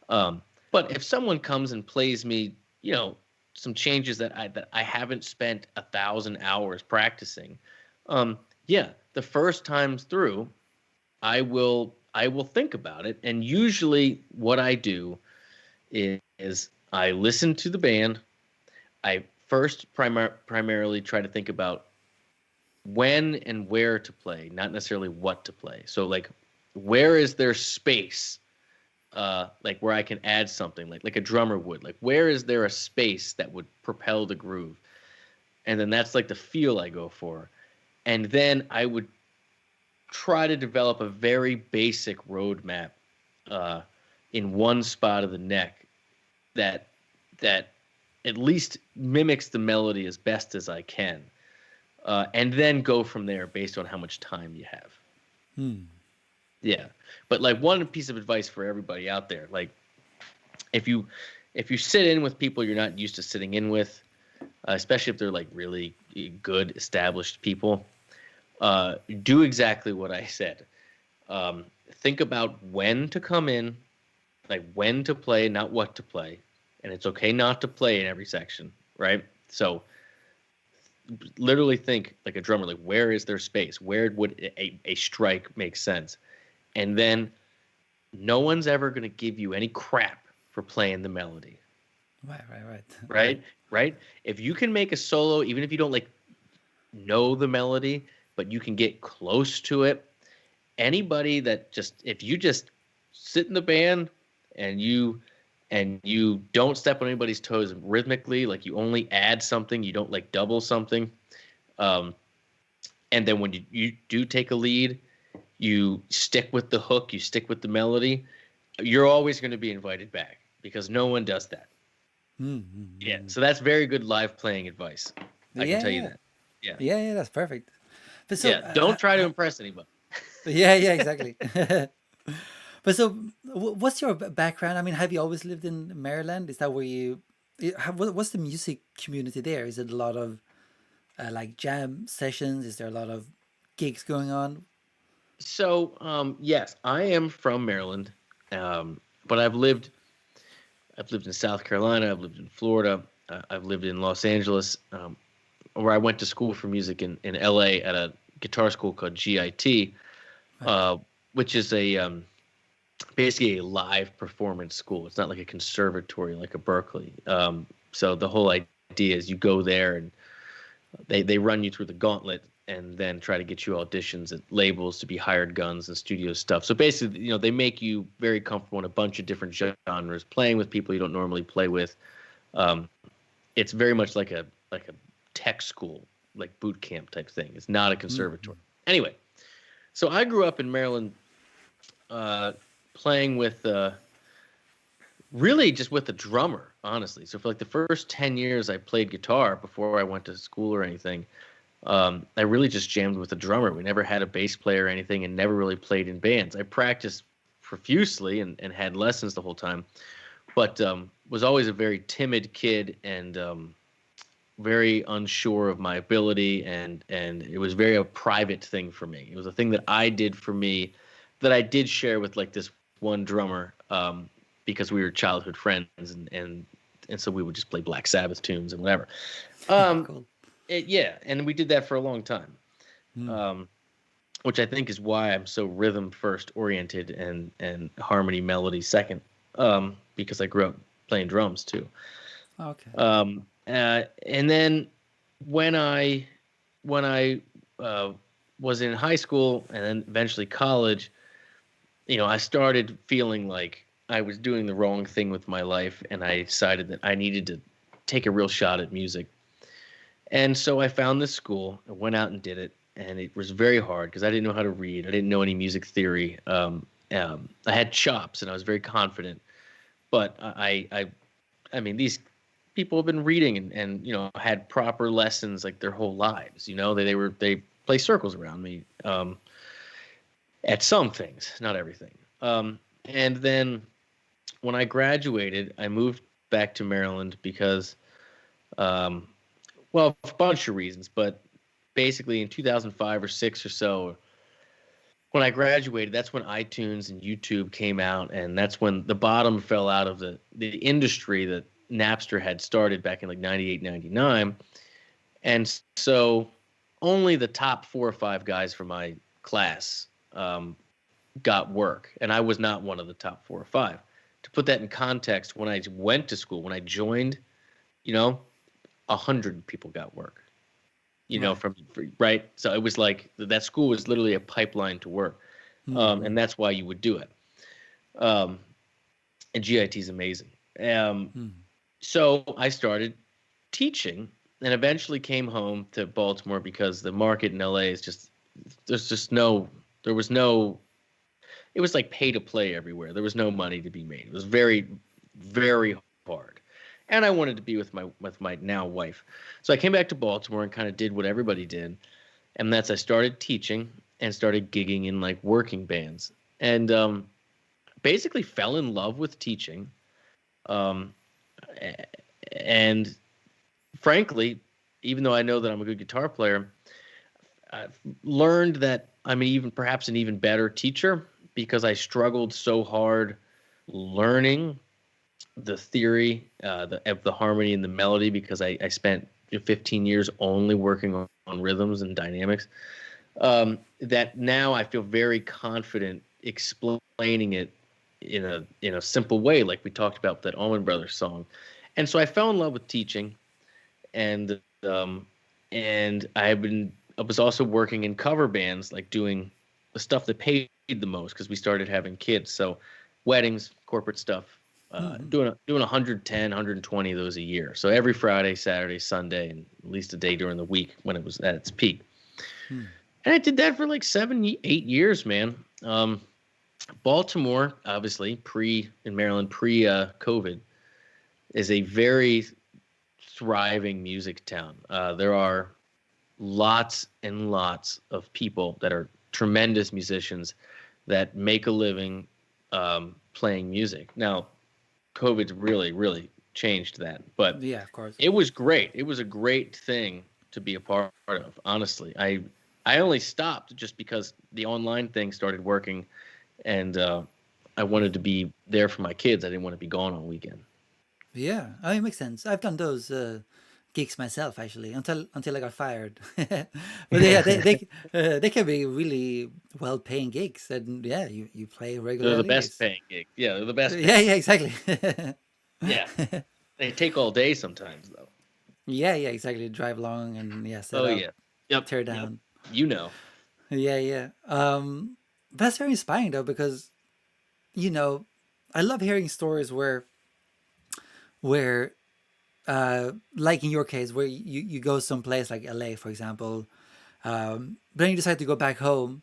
Um, but if someone comes and plays me, you know, some changes that I haven't spent 1,000 hours practicing, yeah, the first times through, I will think about it, and usually what I do is I listen to the band. I first primarily try to think about when and where to play, not necessarily what to play. So like, where is there space? Like where I can add something, like a drummer would. Like where is there a space that would propel the groove? And then that's like the feel I go for. And then I would try to develop a very basic roadmap uh, in one spot of the neck that that at least mimics the melody as best as I can, and then go from there based on how much time you have. Yeah, but like one piece of advice for everybody out there, like if you if you sit in with people you're not used to sitting in with, especially if they're like really good established people, do exactly what I said. Think about when to come in, like when to play, not what to play, and it's okay not to play in every section, right? So literally think like a drummer, like where is there space? Where would a strike make sense? And then no one's ever going to give you any crap for playing the melody, right, right, right. right? Right? If you can make a solo, even if you don't like know the melody, but you can get close to it, anybody that just, if you just sit in the band and you don't step on anybody's toes rhythmically, like you only add something, you don't like double something, um, and then when you do take a lead, you stick with the hook, you stick with the melody, you're always going to be invited back because no one does that. Yeah, so that's very good live playing advice. I can Yeah, tell you yeah, that. Yeah. yeah, yeah. That's perfect. But so, Yeah, don't try to impress anybody. yeah, yeah, exactly. But so, what's your background? I mean, have you always lived in Maryland? Is that where you What's the music community there? Is it a lot of like jam sessions? Is there a lot of gigs going on? So, yes, I am from Maryland, but I've lived in South Carolina, I've lived in Florida, I've lived in Los Angeles, where I went to school for music in LA at a guitar school called GIT, Right. uh, which is a basically a live performance school. It's not like a conservatory like a Berkeley. So the whole idea is you go there and they run you through the gauntlet and then try to get you auditions at labels to be hired guns and studio stuff. So basically, they make you very comfortable in a bunch of different genres, playing with people you don't normally play with. Um, it's very much like a tech school, like boot camp type thing. It's not a conservatory. Mm-hmm. Anyway, so I grew up in Maryland, playing with really just with the drummer, honestly. So for like the first 10 years I played guitar before I went to school or anything. I really just jammed with the drummer. We never had a bass player or anything and never really played in bands. I practiced profusely and had lessons the whole time, but was always a very timid kid and very unsure of my ability, and it was very a private thing for me. It was a thing that I did for me that I did share with like this one drummer, because we were childhood friends, and so we would just play Black Sabbath tunes and whatever. Um, Cool. yeah, and we did that for a long time, Mm. um, which I think is why I'm so rhythm first oriented and harmony melody second, because I grew up playing drums too. Okay. And then when I uh, was in high school and then eventually college, I started feeling like I was doing the wrong thing with my life, and I decided that I needed to take a real shot at music. And so I found this school, I went out and did it, and it was very hard because I didn't know how to read. I didn't know any music theory. I had chops, and I was very confident, but I mean, these people have been reading and had proper lessons like their whole lives. They play circles around me, at some things, not everything. And then when I graduated, I moved back to Maryland because, um, well, a bunch of reasons, but basically in 2005 or six or so, when I graduated, that's when iTunes and YouTube came out, and that's when the bottom fell out of the industry that Napster had started back in like 98, 99. And so only the top 4 or 5 guys from my class got work, and I was not one of the top 4 or 5. To put that in context, when I went to school, when I joined, you know, 100 people got work. Right. Right. So it was like that school was literally a pipeline to work, Mm-hmm. and that's why you would do it. Um, and GIT is amazing. Um, Mm. so I started teaching, and eventually came home to Baltimore because the market in LA is just there's just no there was no it was like pay to play everywhere. There was no money to be made. It was very, very hard. And I wanted to be with my now wife. So I came back to Baltimore and kind of did what everybody did. And that's I started teaching and started gigging in like working bands. And basically fell in love with teaching. Um, and frankly, even though I know that I'm a good guitar player, I've learned that I'm even perhaps an even better teacher because I struggled so hard learning the theory, of the harmony and the melody because I spent 15 years only working on rhythms and dynamics. That now I feel very confident explaining it in a simple way, like we talked about that Allman Brothers song. And so I fell in love with teaching, and um, I was also working in cover bands, like doing the stuff that paid the most because we started having kids. So weddings, corporate stuff, Mm-hmm. doing 110, 120 of those a year. So every Friday, Saturday, Sunday, and at least a day during the week when it was at its peak. Mm. And I did that for like 8 years, man. Baltimore, obviously, in Maryland, pre COVID, is a very thriving music town. There are lots and lots of people that are tremendous musicians that make a living, playing music. Now, COVID's really, really changed that. But Yeah, of course. it was great. It was a great thing to be a part of. Honestly, I only stopped just because the online thing started working, and I wanted to be there for my kids. I didn't want to be gone on weekend. Yeah, I mean, it makes sense. I've done those gigs myself actually until I got fired. But yeah, they can be really well paying gigs, and yeah, you play They're the regularly. best It's paying gig. Yeah, they're the best yeah, paying yeah, gig. exactly. Yeah, they take all day sometimes though. Yeah, yeah, exactly. Drive along and yeah, set Oh up, yeah. Yep. tear Yep. down. You know. Yeah, yeah. That's very inspiring though, because you know, I love hearing stories where like in your case, where you go someplace like LA, for example, but then you decide to go back home.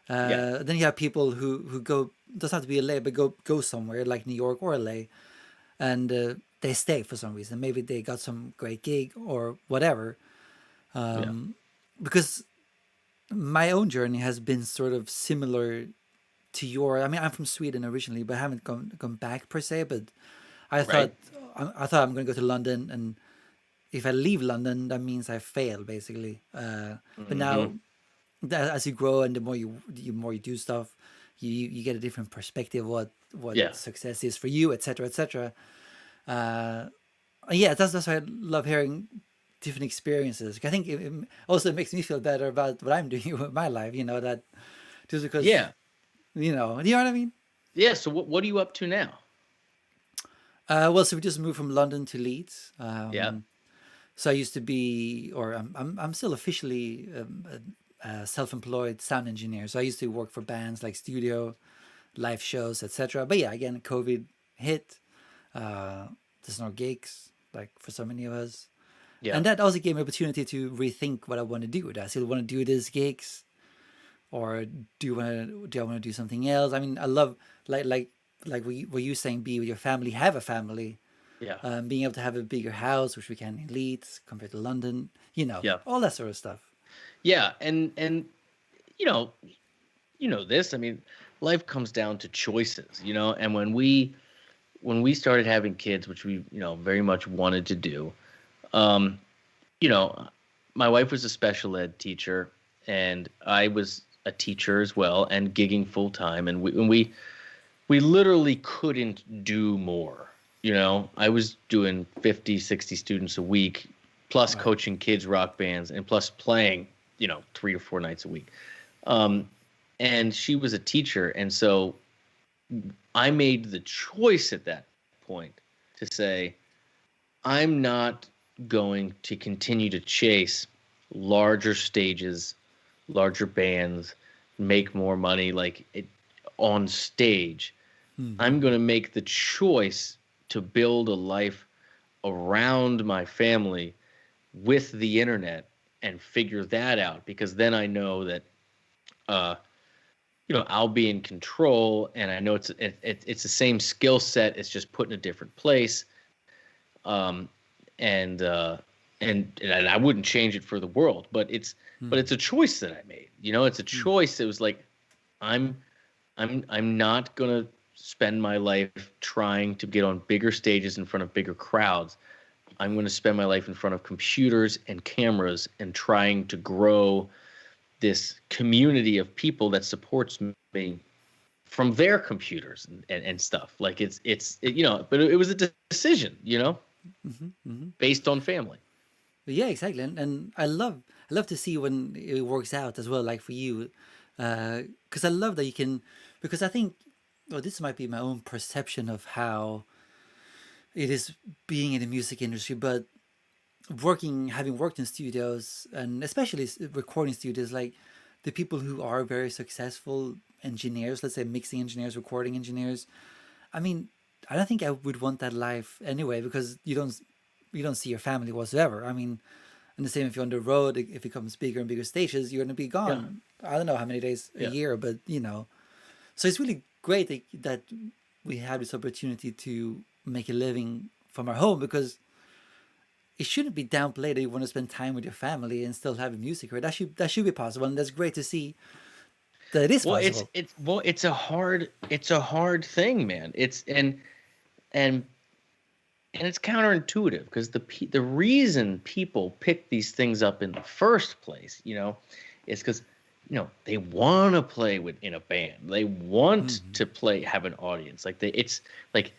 Yeah. Then you have people who go, doesn't have to be LA, but go somewhere like New York or LA, and they stay for some reason. Maybe they got some great gig or whatever. Yeah. Because my own journey has been sort of similar to your. I mean, I'm from Sweden originally, but I haven't gone back per se. But I Right. thought I thought I'm going to go to London, and if I leave London, that means I fail basically. But Hmm. now, as you grow and the more you more you do stuff, you get a different perspective what Yeah. success is for you, etc., etc. Yeah, that's why I love hearing different experiences. I think it also makes me feel better about what I'm doing with my life. You know that just because Yeah. you know what I mean. Yeah. So what are you up to now? Well, so we just moved from London to Leeds. Yeah. So I used to be, or I'm still officially a self-employed sound engineer. So I used to work for bands like studio, live shows, etc. But yeah, again, COVID hit. There's no gigs like for so many of us, Yeah. and that also gave me opportunity to rethink what I want to do. Do I still want to do these gigs, or do I want to do something else? I mean, I love like like were you saying, be with your family, have a family, Yeah. being able to have a bigger house, which we can in Leeds compared to London, Yeah. all that sort of stuff. Yeah. And you know this. I mean, life comes down to choices. And when we started having kids, which we very much wanted to do, um, you know, my wife was a special ed teacher, and I was a teacher as well, and gigging full time, and we literally couldn't do more. I was doing 50, 60 students a week, plus Wow. coaching kids rock bands, and plus playing, 3 to 4 nights a week. Um, and she was a teacher, and so I made the choice at that point to say, I'm not going to continue to chase larger stages, larger bands, make more money on stage. I'm Mm-hmm. going to make the choice to build a life around my family with the internet and figure that out, because then I know that uh, I'll be in control, and I know it's the same skill set. It's just put in a different place. Um, and and I wouldn't change it for the world, but it's a choice that I made. It's a choice. It was like I'm I'm not gonna spend my life trying to get on bigger stages in front of bigger crowds. I'm going to spend my life in front of computers and cameras and trying to grow this community of people that supports me from their computers and stuff. Like but it was a decision, Mm-hmm. based on family. Yeah, exactly, and I love to see when it works out as well. Like for you, because I love that you can, because I think, well, this might be my own perception of how it is being in the music industry, but having worked in studios and especially recording studios, like the people who are very successful engineers, let's say mixing engineers, recording engineers. I mean, I don't think I would want that life anyway, because you don't see your family whatsoever. I mean, and the same if you're on the road, if it becomes bigger and bigger stages, you're gonna be Yeah, gone. I don't know how many days a yeah. year, but so it's really great that we have this opportunity to make a living from our home, because it shouldn't be downplayed that you want to spend time with your family and still have a music career. That should be possible, and that's great to see that it is Well, it's possible. it's well, it's a hard thing, man. And and it's counterintuitive because the reason people pick these things up in the first place, is because they want to play with in a band. They want Mm-hmm. to play, have an audience. Like it's like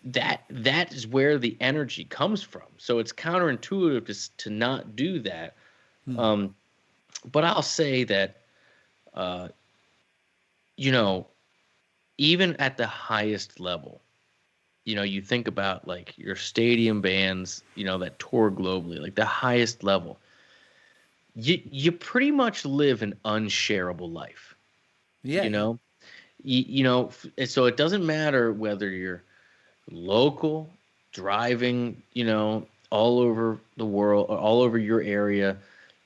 that is where the energy comes from. So it's counterintuitive to not do that. Mm-hmm. Um, but I'll say that uh, you know even at the highest level, you think about like your stadium bands, that tour globally, like the highest level, you pretty much live an unshareable life, Yeah, you yeah. know? So it doesn't matter whether you're local, driving, all over the world, or all over your area,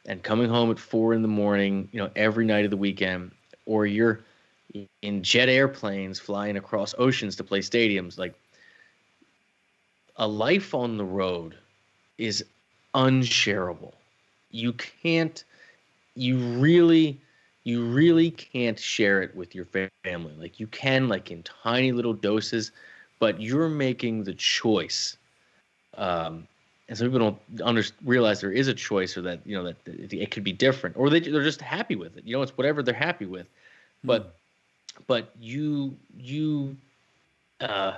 and coming home at 4 in the morning, every night of the weekend, or you're in jet airplanes flying across oceans to play stadiums. Like, a life on the road is unshareable. You can't, you really, you really can't share it with your family. Like, you can, like, in tiny little doses, but you're making the choice. And some people don't realize there is a choice, or that, that it could be different, or they're just happy with it. It's whatever they're happy with. Mm-hmm. But uh,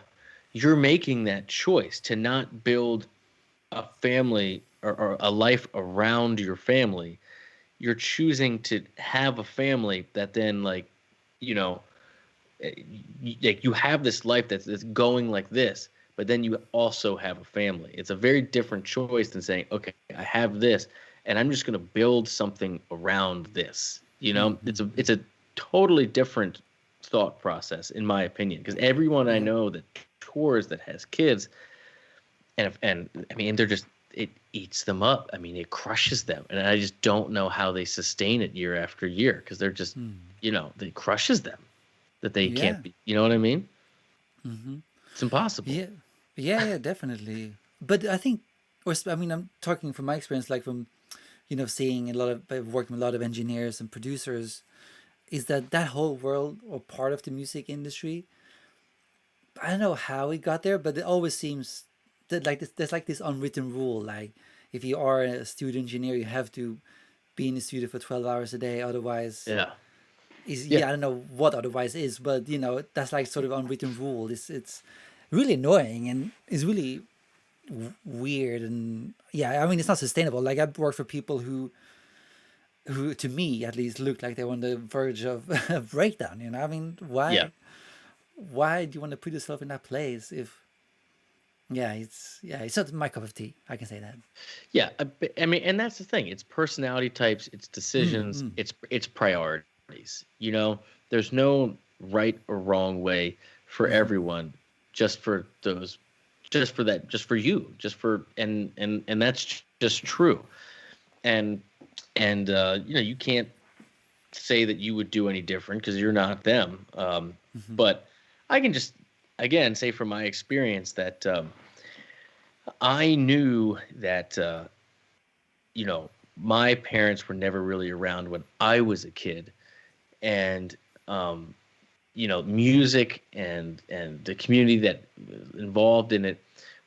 you're making that choice to not build a family, or a life around your family. You're choosing to have a family that then, like, you know like, you have this life that's going like this, but then you also have a family. It's a very different choice than saying, okay, I have this, and I'm just going to build something around this. It's a totally different thought process, in my opinion, because everyone I Yeah. know that tours, that has kids, and I mean, they're just, it eats them up. I mean, it crushes them, and I just don't know how they sustain it year after year, because they're just, Mm. it crushes them that they Yeah. can't be. You know what I mean? Mm-hmm. It's impossible. Yeah. Yeah, yeah, definitely. But I think, I mean, I'm talking from my experience, like from, seeing a lot of, working with a lot of engineers and producers, is that whole world or part of the music industry, I don't know how it got there, but it always seems that like there's like this unwritten rule, like if you are a studio engineer, you have to be in the studio for 12 hours a day, otherwise Yeah. is, Yeah. yeah, I don't know what otherwise is, but that's like sort of unwritten rule. It's really annoying and it's really weird, and yeah, I mean it's not sustainable. Like I've worked for people who to me at least look like they were on the verge of a breakdown. I mean, Yeah. why do you want to put yourself in that place if, it's not my cup of tea, I can say that. Yeah. I mean, and that's the thing. It's personality types, it's Mm, decisions, mm, it's priorities. There's no right or wrong way for everyone, just for those, just for that, just for you, just for, and that's just true. And you can't say that you would do any different because you're not them. But I can just, again, say from my experience that, I knew that, my parents were never really around when I was a kid, and um, music and the community that was involved in it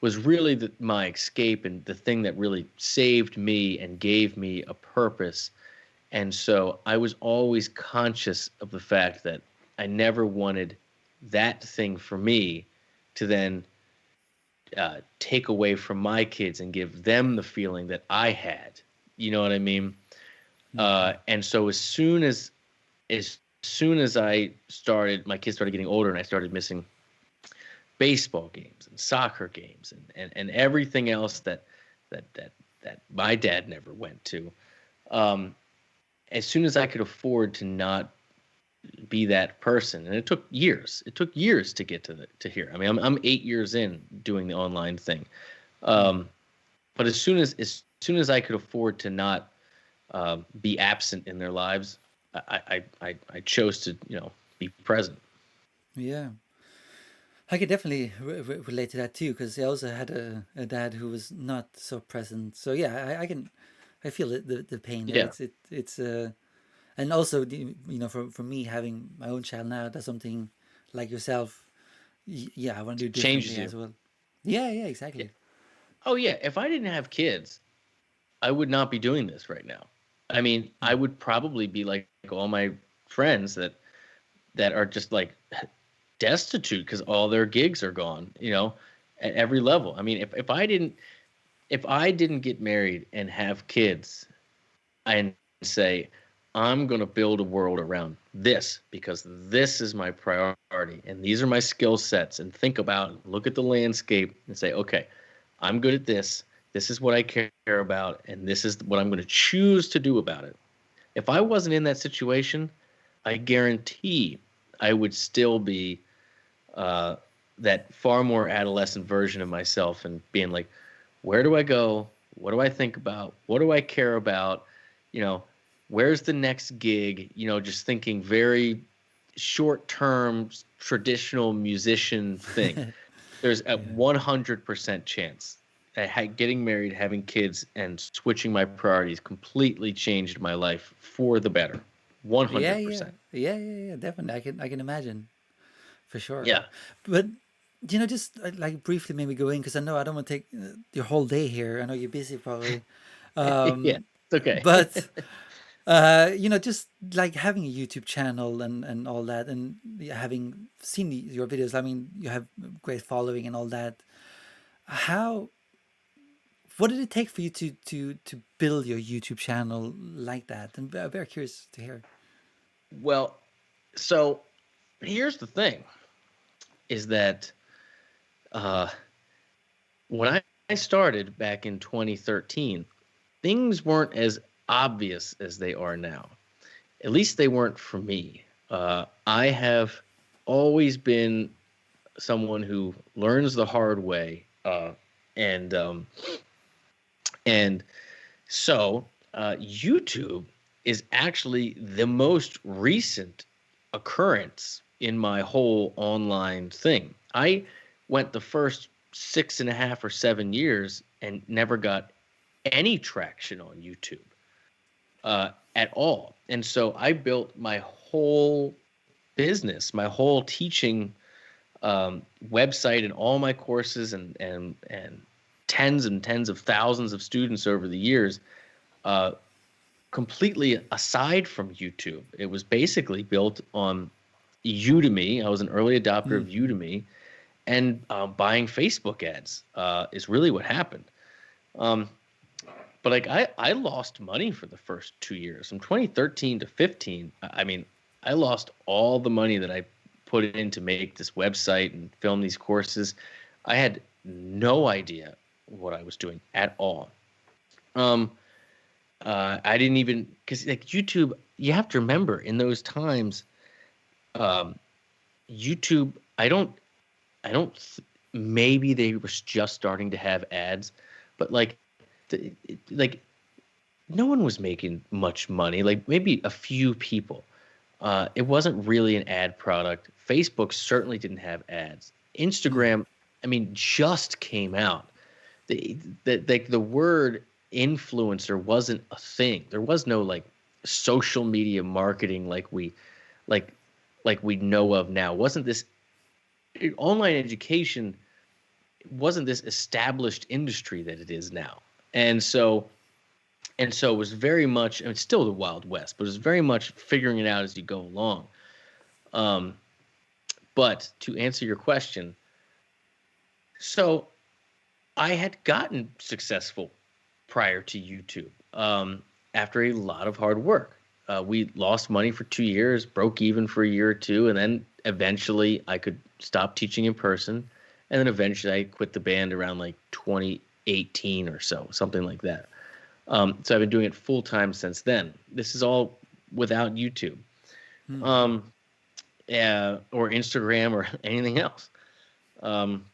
was really my escape, and the thing that really saved me and gave me a purpose. And so I was always conscious of the fact that I never wanted that thing for me to then take away from my kids and give them the feeling that I had. You know what I mean? And so as soon as I started, my kids started getting older, and I started missing baseball games and soccer games, and everything else that my dad never went to. Um, as soon as I could afford to not be that person, and it took years. It took years to get to here. I mean, I'm 8 years in doing the online thing. Um, but as soon as I could afford to not be absent in their lives, I chose to be present. yeah. I could definitely relate to that too, because I also had a dad who was not so present. So yeah, I can, I feel the pain there. Yeah, It's and also for me having my own child now, that's something like yourself. Yeah, I want to do changes differently you. as well. Yeah, yeah, Yeah. exactly. Oh yeah, if I didn't have kids, I would not be doing this right now. I mean, I Mm. would probably be like all my friends that are just like destitute because all their gigs are gone, at every level. I mean, if I didn't get married and have kids and say, I'm going to build a world around this because this is my priority and these are my skill sets, and think about, look at the landscape and say, okay, I'm good at this. This is what I care about, and this is what I'm going to choose to do about it. If I wasn't in that situation, I guarantee I would still be uh, that far more adolescent version of myself and being like, where do I go? What do I think about? What do I care about? You know, where's the next gig? Just thinking very short term, traditional musician thing. There's a Yeah. 100% chance that getting married, having kids, and switching my priorities completely changed my life for the better. Yeah, yeah, 100%. yeah, yeah, yeah. Definitely, I can imagine for sure. Yeah. But just like briefly, maybe go in because I know I don't want to take your whole day here. I know you're busy probably. Yeah. Um, It's okay. but just like having a YouTube channel and all that, and having seen your videos. I mean, you have great following and all that. How what did it take for you to build your YouTube channel like that? And I'm very curious to hear. Well, so here's the thing is that uh, when I started back in 2013, things weren't as obvious as they are now. At least they weren't for me. I have always been someone who learns the hard way, and and so YouTube is actually the most recent occurrence in my whole online thing. I went the first 6.5 or 7 years and never got any traction on YouTube at all. And so I built my whole business, my whole teaching website, and all my courses, and tens and tens of thousands of students over the years, uh, completely aside from YouTube. It was basically built on Udemy. I was an early adopter of Mm-hmm. Udemy, and buying Facebook ads is really what happened. Um, but like I lost money for the first 2 years from 2013 to 15. I mean, I lost all the money that I put in to make this website and film these courses. I had no idea what I was doing at all. Um, I didn't even, because like YouTube, you have to remember in those times, um, YouTube. Maybe they were just starting to have ads, but like no one was making much money. Like maybe a few people. It wasn't really an ad product. Facebook certainly didn't have ads. Mm. Instagram, I mean, just came out. The word influencer wasn't a thing. There was no like social media marketing like like we know of now. Wasn't this online education? Wasn't this established industry that it is now? And so it was very much. I mean, it's still the Wild West, but it was very much figuring it out as you go along. Um, but to answer your question, so I had gotten successful prior to YouTube, after a lot of hard work. We lost money for 2 years, broke even for a year or two, and then eventually I could stop teaching in person. And then eventually I quit the band around like 2018 or so, something like that. So I've been doing it full time since then. This is all without YouTube, Mm. um, or Instagram or anything else. Um,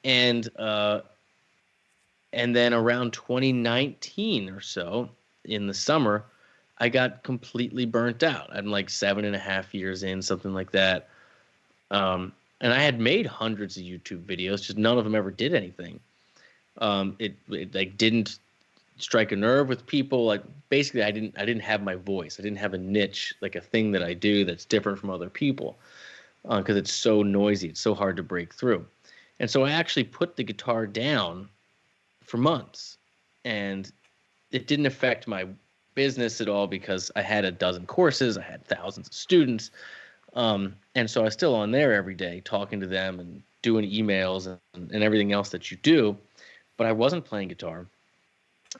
and And then around 2019 or so, in the summer, I got completely burnt out. I'm like 7.5 years in, something like that. And I had made hundreds of YouTube videos, just none of them ever did anything. It like didn't strike a nerve with people. Like basically, I didn't have my voice. I didn't have a niche, like a thing that I do that's different from other people, because it's so noisy. It's so hard to break through. And so I actually put the guitar down for months, and it didn't affect my business at all because I had a dozen courses, I had thousands of students, and so I was still on there every day talking to them and doing emails and everything else that you do. But I wasn't playing guitar.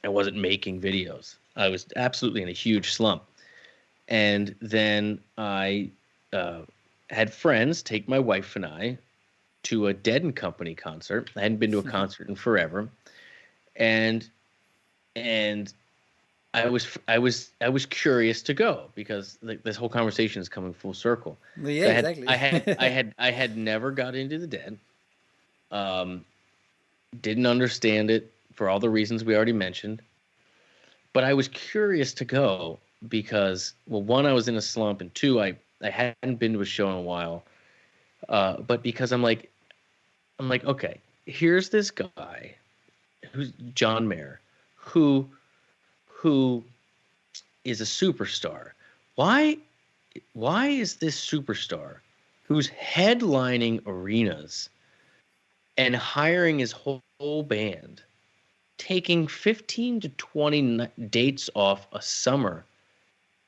I wasn't making videos. I was absolutely in a huge slump. And then I uh, had friends take my wife and I to a Dead and Company concert. I hadn't been to a concert in forever, and and I was curious to go because like this whole conversation is coming full circle. Yeah, So exactly. I had never got into the Dead. Um, didn't understand it for all the reasons we already mentioned, but I was curious to go because, well, one, I was in a slump, and two, I hadn't been to a show in a while. But because I'm like, okay, here's this guy who's John Mayer, who who is a superstar. Why why is this superstar who's headlining arenas and hiring his whole band, taking 15 to 20 dates off a summer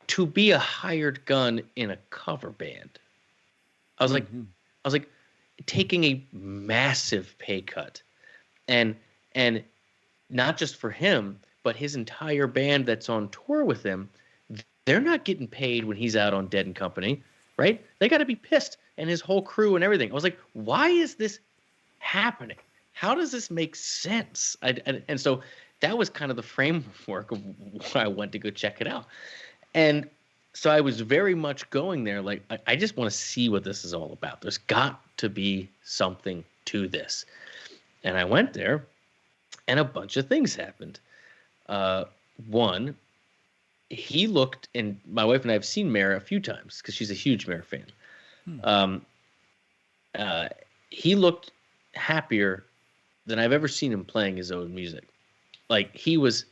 to be a hired gun in a cover band? I was like, Hmm. I was like taking a massive pay cut, and and not just for him, but his entire band that's on tour with him. They're not getting paid when he's out on Dead and Company, right? They got to be pissed, and his whole crew and everything. I was like, why is this happening? How does this make sense? And so that was kind of the framework of why I went to go check it out. And so I was very much going there like, I just want to see what this is all about. There's got to be something to this. And I went there, and a bunch of things happened. Uh, One, he looked, and my wife and I have seen Mara a few times because she's a huge Mara fan. Um, uh, he looked happier than I've ever seen him playing his own music. Like he was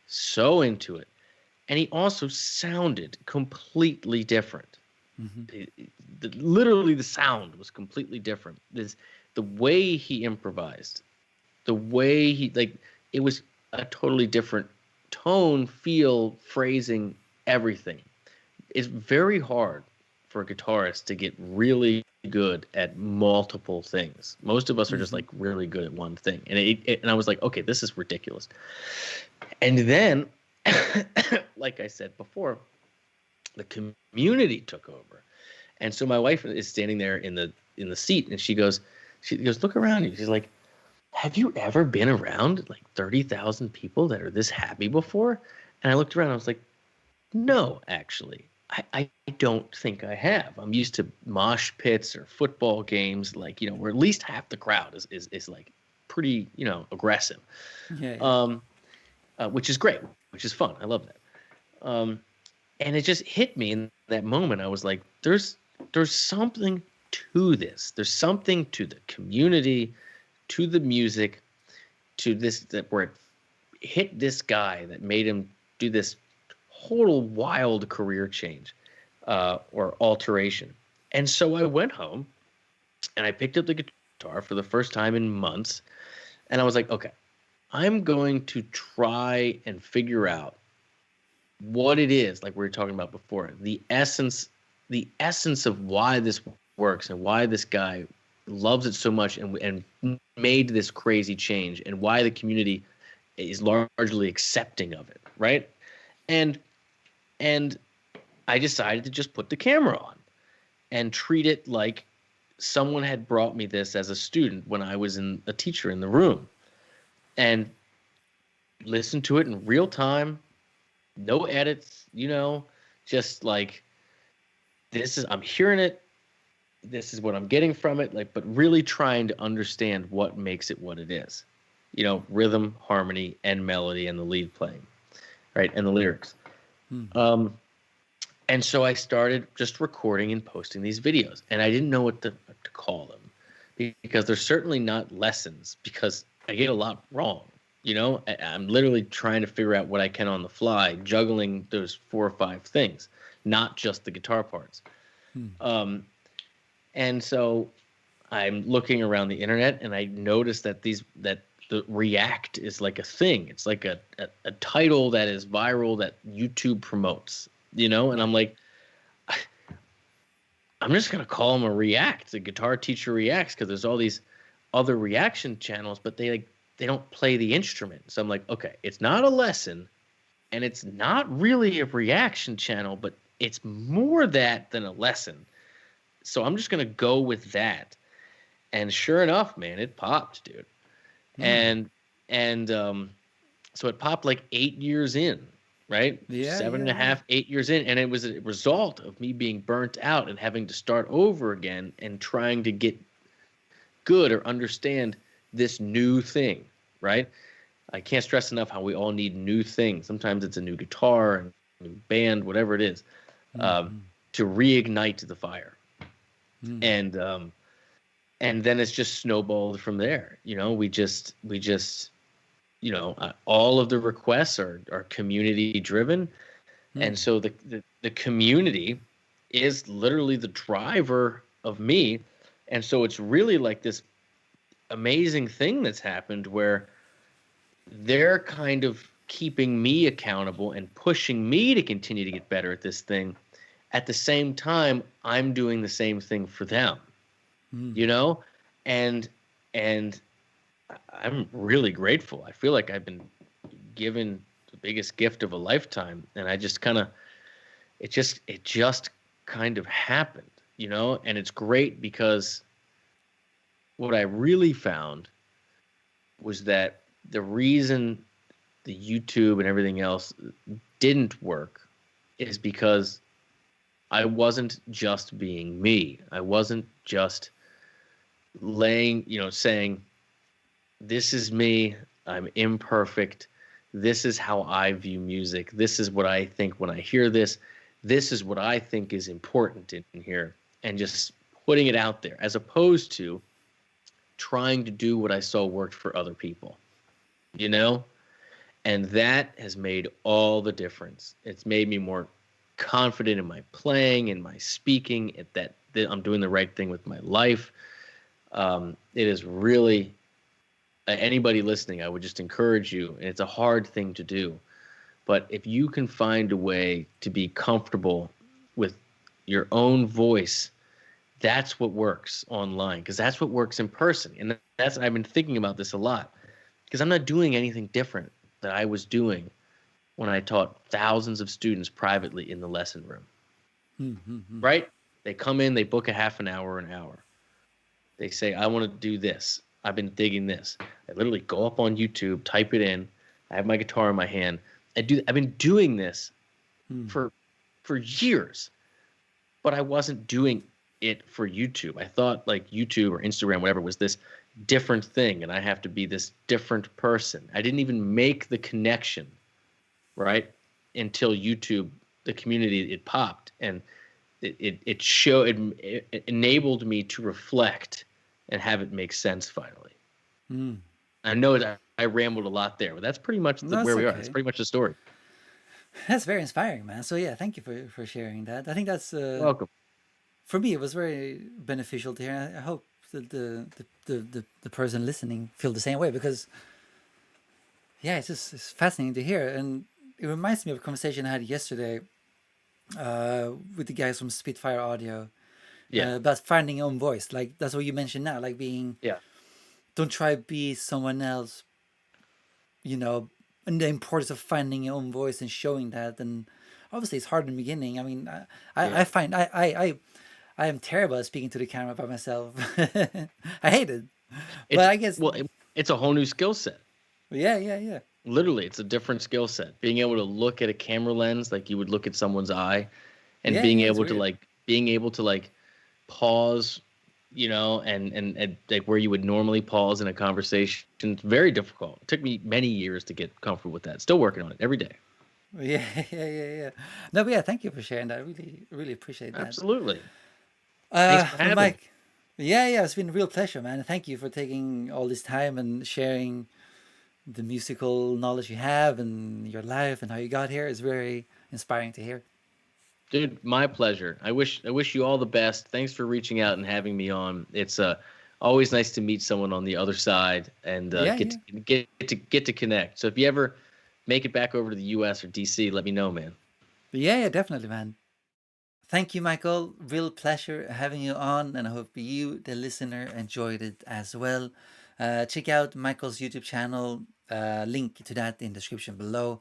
so into it, and he also sounded completely different. Literally, the sound was completely different. The way he improvised, the way he like it was a totally different tone, feel, phrasing, everything. It's very hard for a guitarist to get really good at multiple things. Most of us are just like really good at one thing. And I was like, okay, this is ridiculous. And then like I said before, the community took over. And so my wife is standing there in the seat, and she goes, look around you. She's like, have you ever been around like 30,000 people that are this happy before? And I looked around, and I was like, no, actually, I don't think I have. I'm used to mosh pits or football games, like, where at least half the crowd is like pretty, aggressive, Yeah, yeah. um, which is great, which is fun. I love that. And it just hit me in that moment. I was like, there's something to this. There's something to the community, to the music, to this, that where it hit this guy that made him do this total wild career change, or alteration. And so I went home and I picked up the guitar for the first time in months, and I was like, okay, I'm going to try and figure out what it is, like we were talking about before, the essence of why this works and why this guy loves it so much and made this crazy change, and why the community is largely accepting of it, right? And and I decided to just put the camera on and treat it like someone had brought me this as a student when I was a teacher in the room, and listen to it in real time, no edits, just like, I'm hearing it, this is what I'm getting from it, like, but really trying to understand what makes it what it is. Rhythm, harmony, and melody, and the lead playing, right? And the lyrics. Um, and so I started just recording and posting these videos, and I didn't know what to call them, because they're certainly not lessons, because I get a lot wrong. I'm literally trying to figure out what I can on the fly, juggling those 4 or 5 things, not just the guitar parts. Um, and so I'm looking around the internet and I noticed that the React is like a thing. It's like a title that is viral that YouTube promotes, and I'm Right. like, I'm just gonna call him a React, a guitar teacher reacts, because there's all these other reaction channels, but they don't play the instrument. So I'm like, okay, it's not a lesson, and it's not really a reaction channel, but it's more that than a lesson. So I'm just gonna go with that. And sure enough, man, it popped, dude. Hmm. And so it popped like 8 years in, right? Yeah, Seven and yeah, a yeah. half, 8 years in, and it was a result of me being burnt out and having to start over again and trying to get good or understand this new thing, right? I can't stress enough how we all need new things. Sometimes it's a new guitar, a new band, whatever it is, um, Hmm. to reignite the fire. Hmm. And then it's just snowballed from there. We just all of the requests are community driven, and Hmm. so the community is literally the driver of me. And so it's really like this amazing thing that's happened where they're kind of keeping me accountable and pushing me to continue to get better at this thing. At the same time, I'm doing the same thing for them, Hmm. you know? And and I'm really grateful. I feel like I've been given the biggest gift of a lifetime, and I just kind of it just kind of happened, And it's great because what I really found was that the reason the YouTube and everything else didn't work is because I wasn't just being me. I wasn't just saying, this is me, I'm imperfect, this is how I view music, this is what I think when I hear this is what I think is important in here, and just putting it out there as opposed to trying to do what I saw worked for other people, you know? And that has made all the difference. It's made me more confident in my playing and my speaking, that I'm doing the right thing with my life. It is really anybody listening, I would just encourage you, and it's a hard thing to do, but if you can find a way to be comfortable with your own voice, that's what works online, because that's what works in person. And that's I've been thinking about this a lot, because I'm not doing anything different that I was doing when I taught thousands of students privately in the lesson room, Hmm. Hmm. Hmm. right? They come in, they book a half an hour, an hour. They say, I want to do this. I've been digging this. I literally go up on YouTube, type it in. I have my guitar in my hand. I've been doing this Hmm. for years, but I wasn't doing it for YouTube. I thought like YouTube or Instagram, whatever, was this different thing, and I have to be this different person. I didn't even make the connection, right? Until YouTube, the community, it popped, and it showed it enabled me to reflect and have it make sense finally. Hmm. I know that I rambled a lot there, but that's pretty much No, where it's we are. That's okay. pretty much the story. That's very inspiring, man. So yeah, thank you for sharing that. I think that's Welcome. for me. It was very beneficial to hear. I hope that the person listening feel the same way because yeah, it's fascinating to hear, and it reminds me of a conversation I had yesterday with the guys from Spitfire Audio Yeah, about finding your own voice. Like that's what you mentioned now, like being yeah, don't try to be someone else, you know, and the importance of finding your own voice and showing that. And obviously, it's hard in the beginning. I mean, I yeah. find I am terrible at speaking to the camera by myself. I hate it, but It's I guess well, it's a whole new skill set. yeah, yeah, yeah, Literally, it's a different skill set. Being able to look at a camera lens like you would look at someone's eye, and yeah, yeah. It's weird. being able to like pause, and like where you would normally pause in a conversation. It's very difficult. It took me many years to get comfortable with that. Still working on it every day. Yeah, yeah, yeah, yeah. No, but yeah, thank you for sharing that. I really, really appreciate that. Absolutely. Thanks for But having me. Mike, yeah, yeah, it's been a real pleasure, man. Thank you for taking all this time and sharing the musical knowledge you have and your life and how you got here. It's very inspiring to hear. Dude, my pleasure. I wish you all the best. Thanks for reaching out and having me on. It's always nice to meet someone on the other side and Yeah, get yeah. to get to connect. So if you ever make it back over to the U.S. or D.C., let me know, man. Yeah, yeah, definitely, man. Thank you, Michael. Real pleasure having you on, and I hope you, the listener, enjoyed it as well. Check out Michael's YouTube channel. Link to that in the description below.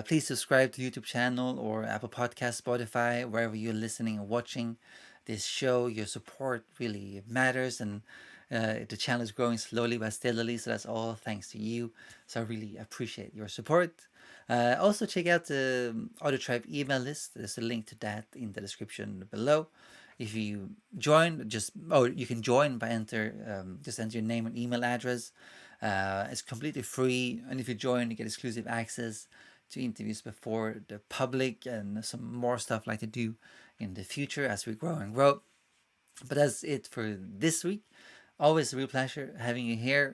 Please subscribe to YouTube channel or Apple Podcast, Spotify, wherever you're listening and watching this show. Your support really matters, and the channel is growing slowly but steadily. So that's all thanks to you. So I really appreciate your support. Also, check out the Audio Tribe email list. There's a link to that in the description below. If you join, you can join by just enter your name and email address. It's completely free, and if you join, you get exclusive access to interviews before the public and some more stuff like to do in the future as we grow and grow. But that's it for this week. Always a real pleasure having you here.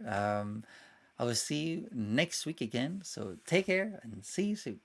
I will see you next week again. So take care and see you soon.